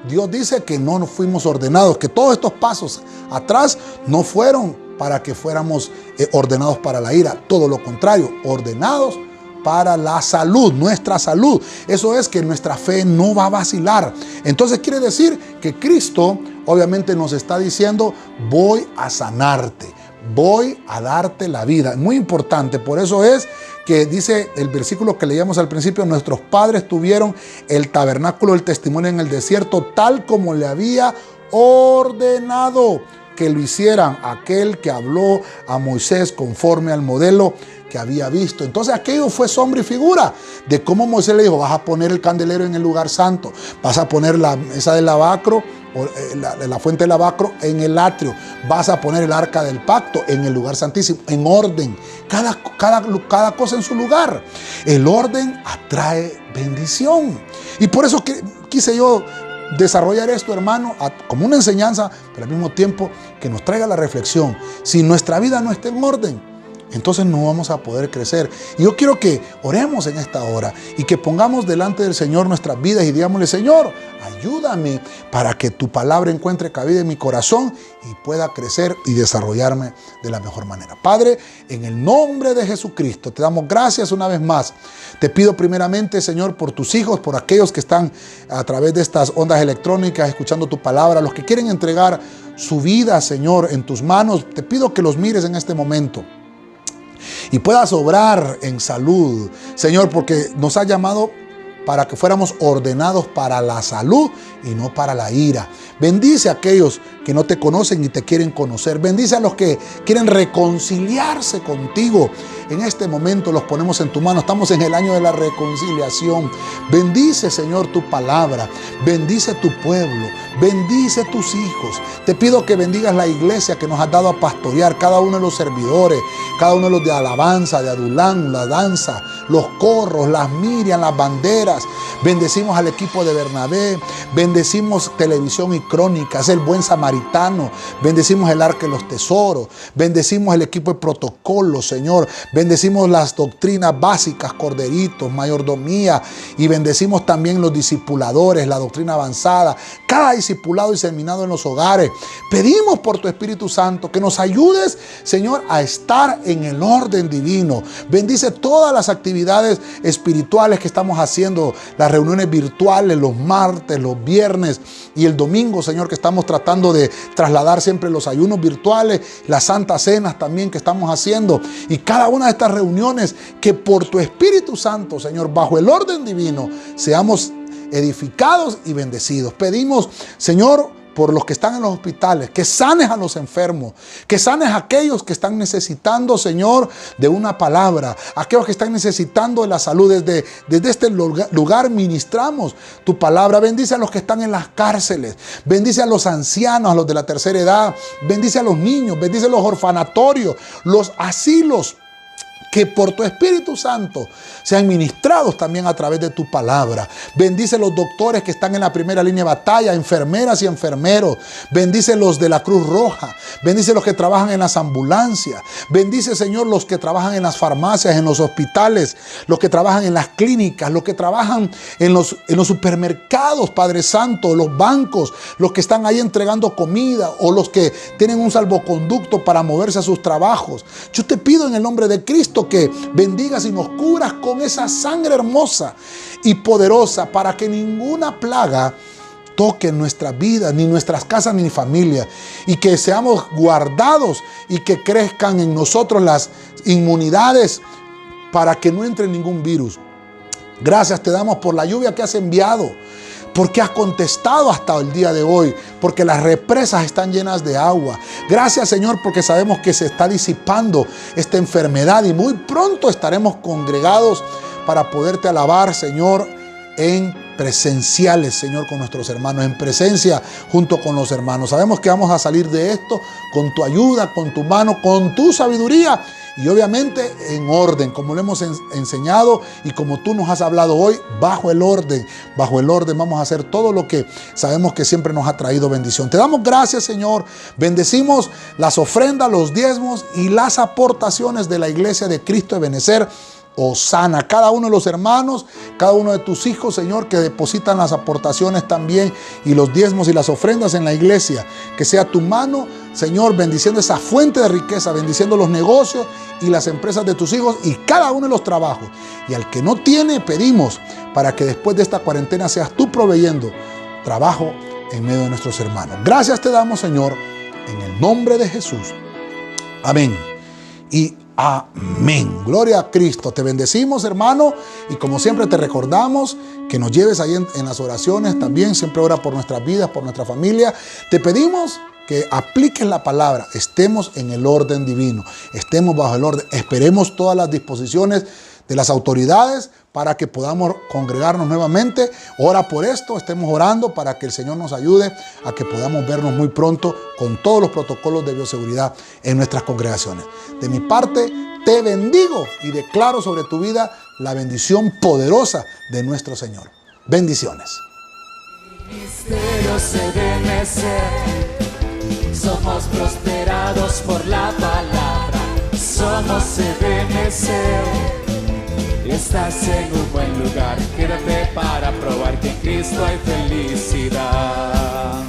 Dios dice que no fuimos ordenados, que todos estos pasos atrás no fueron para que fuéramos ordenados para la ira, todo lo contrario, ordenados para la salud, nuestra salud. Eso es que nuestra fe no va a vacilar. Entonces quiere decir que Cristo obviamente nos está diciendo: voy a sanarte, voy a darte la vida. Muy importante, por eso es que dice el versículo que leíamos al principio: nuestros padres tuvieron el tabernáculo del testimonio en el desierto, tal como le había ordenado que lo hicieran aquel que habló a Moisés conforme al modelo que había visto. Entonces aquello fue sombra y figura de cómo Moisés le dijo: vas a poner el candelero en el lugar santo, vas a poner la mesa del lavacro, la fuente del lavacro en el atrio, vas a poner el arca del pacto en el lugar santísimo, en orden, cada cosa en su lugar. El orden atrae bendición, y por eso quise yo desarrollar esto, hermano, como una enseñanza, pero al mismo tiempo que nos traiga la reflexión. Si nuestra vida no está en orden, entonces no vamos a poder crecer. Y yo quiero que oremos en esta hora y que pongamos delante del Señor nuestras vidas y digámosle: Señor, ayúdame para que tu palabra encuentre cabida en mi corazón y pueda crecer y desarrollarme de la mejor manera. Padre, en el nombre de Jesucristo, te damos gracias una vez más. Te pido primeramente, Señor, por tus hijos, por aquellos que están a través de estas ondas electrónicas escuchando tu palabra, los que quieren entregar su vida, Señor, en tus manos. Te pido que los mires en este momento y puedas obrar en salud, Señor, porque nos ha llamado para que fuéramos ordenados para la salud y no para la ira. Bendice a aquellos que no te conocen y te quieren conocer. Bendice a los que quieren reconciliarse contigo. En este momento los ponemos en tu mano. Estamos en el año de la reconciliación. Bendice, Señor, tu palabra. Bendice tu pueblo. Bendice tus hijos. Te pido que bendigas la iglesia que nos has dado a pastorear, cada uno de los servidores, cada uno de los de alabanza, de adulán, la danza, los corros, las Miriam, las banderas. Bendecimos al equipo de Bernabé. Bendecimos Televisión y Crónicas, El Buen Samaritano. Bendecimos el Arca de los Tesoros. Bendecimos el equipo de Protocolo, Señor. Bendecimos las doctrinas básicas, Corderitos, Mayordomía. Y bendecimos también los discipuladores, la doctrina avanzada. Cada discipulado y seminado en los hogares. Pedimos por tu Espíritu Santo que nos ayudes, Señor, a estar en el orden divino. Bendice todas las actividades espirituales que estamos haciendo, las reuniones virtuales, los martes, los viernes y el domingo, Señor, que estamos tratando de trasladar siempre los ayunos virtuales, las santas cenas también que estamos haciendo, y cada una de estas reuniones, que por tu Espíritu Santo, Señor, bajo el orden divino, seamos edificados y bendecidos. Pedimos, Señor, por los que están en los hospitales, que sanes a los enfermos, que sanes a aquellos que están necesitando, Señor, de una palabra, aquellos que están necesitando de la salud. Desde este lugar ministramos tu palabra. Bendice a los que están en las cárceles, bendice a los ancianos, a los de la tercera edad, bendice a los niños, bendice a los orfanatorios, los asilos, que por tu Espíritu Santo sean ministrados también a través de tu palabra. Bendice los doctores que están en la primera línea de batalla, enfermeras y enfermeros. Bendice los de la Cruz Roja. Bendice los que trabajan en las ambulancias. Bendice, Señor, los que trabajan en las farmacias, en los hospitales, los que trabajan en las clínicas, los que trabajan en los supermercados, Padre Santo, los bancos, los que están ahí entregando comida, o los que tienen un salvoconducto para moverse a sus trabajos. Yo te pido en el nombre de Cristo que bendigas y nos cubras con esa sangre hermosa y poderosa, para que ninguna plaga toque nuestra vida, ni nuestras casas, ni familia, y que seamos guardados y que crezcan en nosotros las inmunidades para que no entre ningún virus. Gracias te damos por la lluvia que has enviado, porque has contestado hasta el día de hoy, porque las represas están llenas de agua. Gracias, Señor, porque sabemos que se está disipando esta enfermedad y muy pronto estaremos congregados para poderte alabar, Señor, en presenciales, Señor, con nuestros hermanos, en presencia junto con los hermanos. Sabemos que vamos a salir de esto con tu ayuda, con tu mano, con tu sabiduría, y obviamente en orden, como lo hemos enseñado y como tú nos has hablado hoy, bajo el orden vamos a hacer todo lo que sabemos que siempre nos ha traído bendición. Te damos gracias, Señor. Bendecimos las ofrendas, los diezmos y las aportaciones de la iglesia de Cristo de Benecer. Osana, cada uno de los hermanos, cada uno de tus hijos, Señor, que depositan las aportaciones también y los diezmos y las ofrendas en la iglesia. Que sea tu mano, Señor, bendiciendo esa fuente de riqueza, bendiciendo los negocios y las empresas de tus hijos y cada uno de los trabajos. Y al que no tiene, pedimos para que después de esta cuarentena seas tú proveyendo trabajo en medio de nuestros hermanos. Gracias te damos, Señor, en el nombre de Jesús. Amén. Y amén. Gloria a Cristo. Te bendecimos, hermano, y como siempre te recordamos que nos lleves ahí en las oraciones también. Siempre ora por nuestras vidas, por nuestra familia. Te pedimos que apliques la palabra. Estemos en el orden divino. Estemos bajo el orden. Esperemos todas las disposiciones de las autoridades para que podamos congregarnos nuevamente. Ora por esto, estemos orando para que el Señor nos ayude a que podamos vernos muy pronto con todos los protocolos de bioseguridad en nuestras congregaciones. De mi parte, te bendigo y declaro sobre tu vida la bendición poderosa de nuestro Señor. Bendiciones. Ministerio CDMC, somos prosperados por la palabra. Somos CDMC. Estás en un buen lugar, quédate para probar que en Cristo hay felicidad.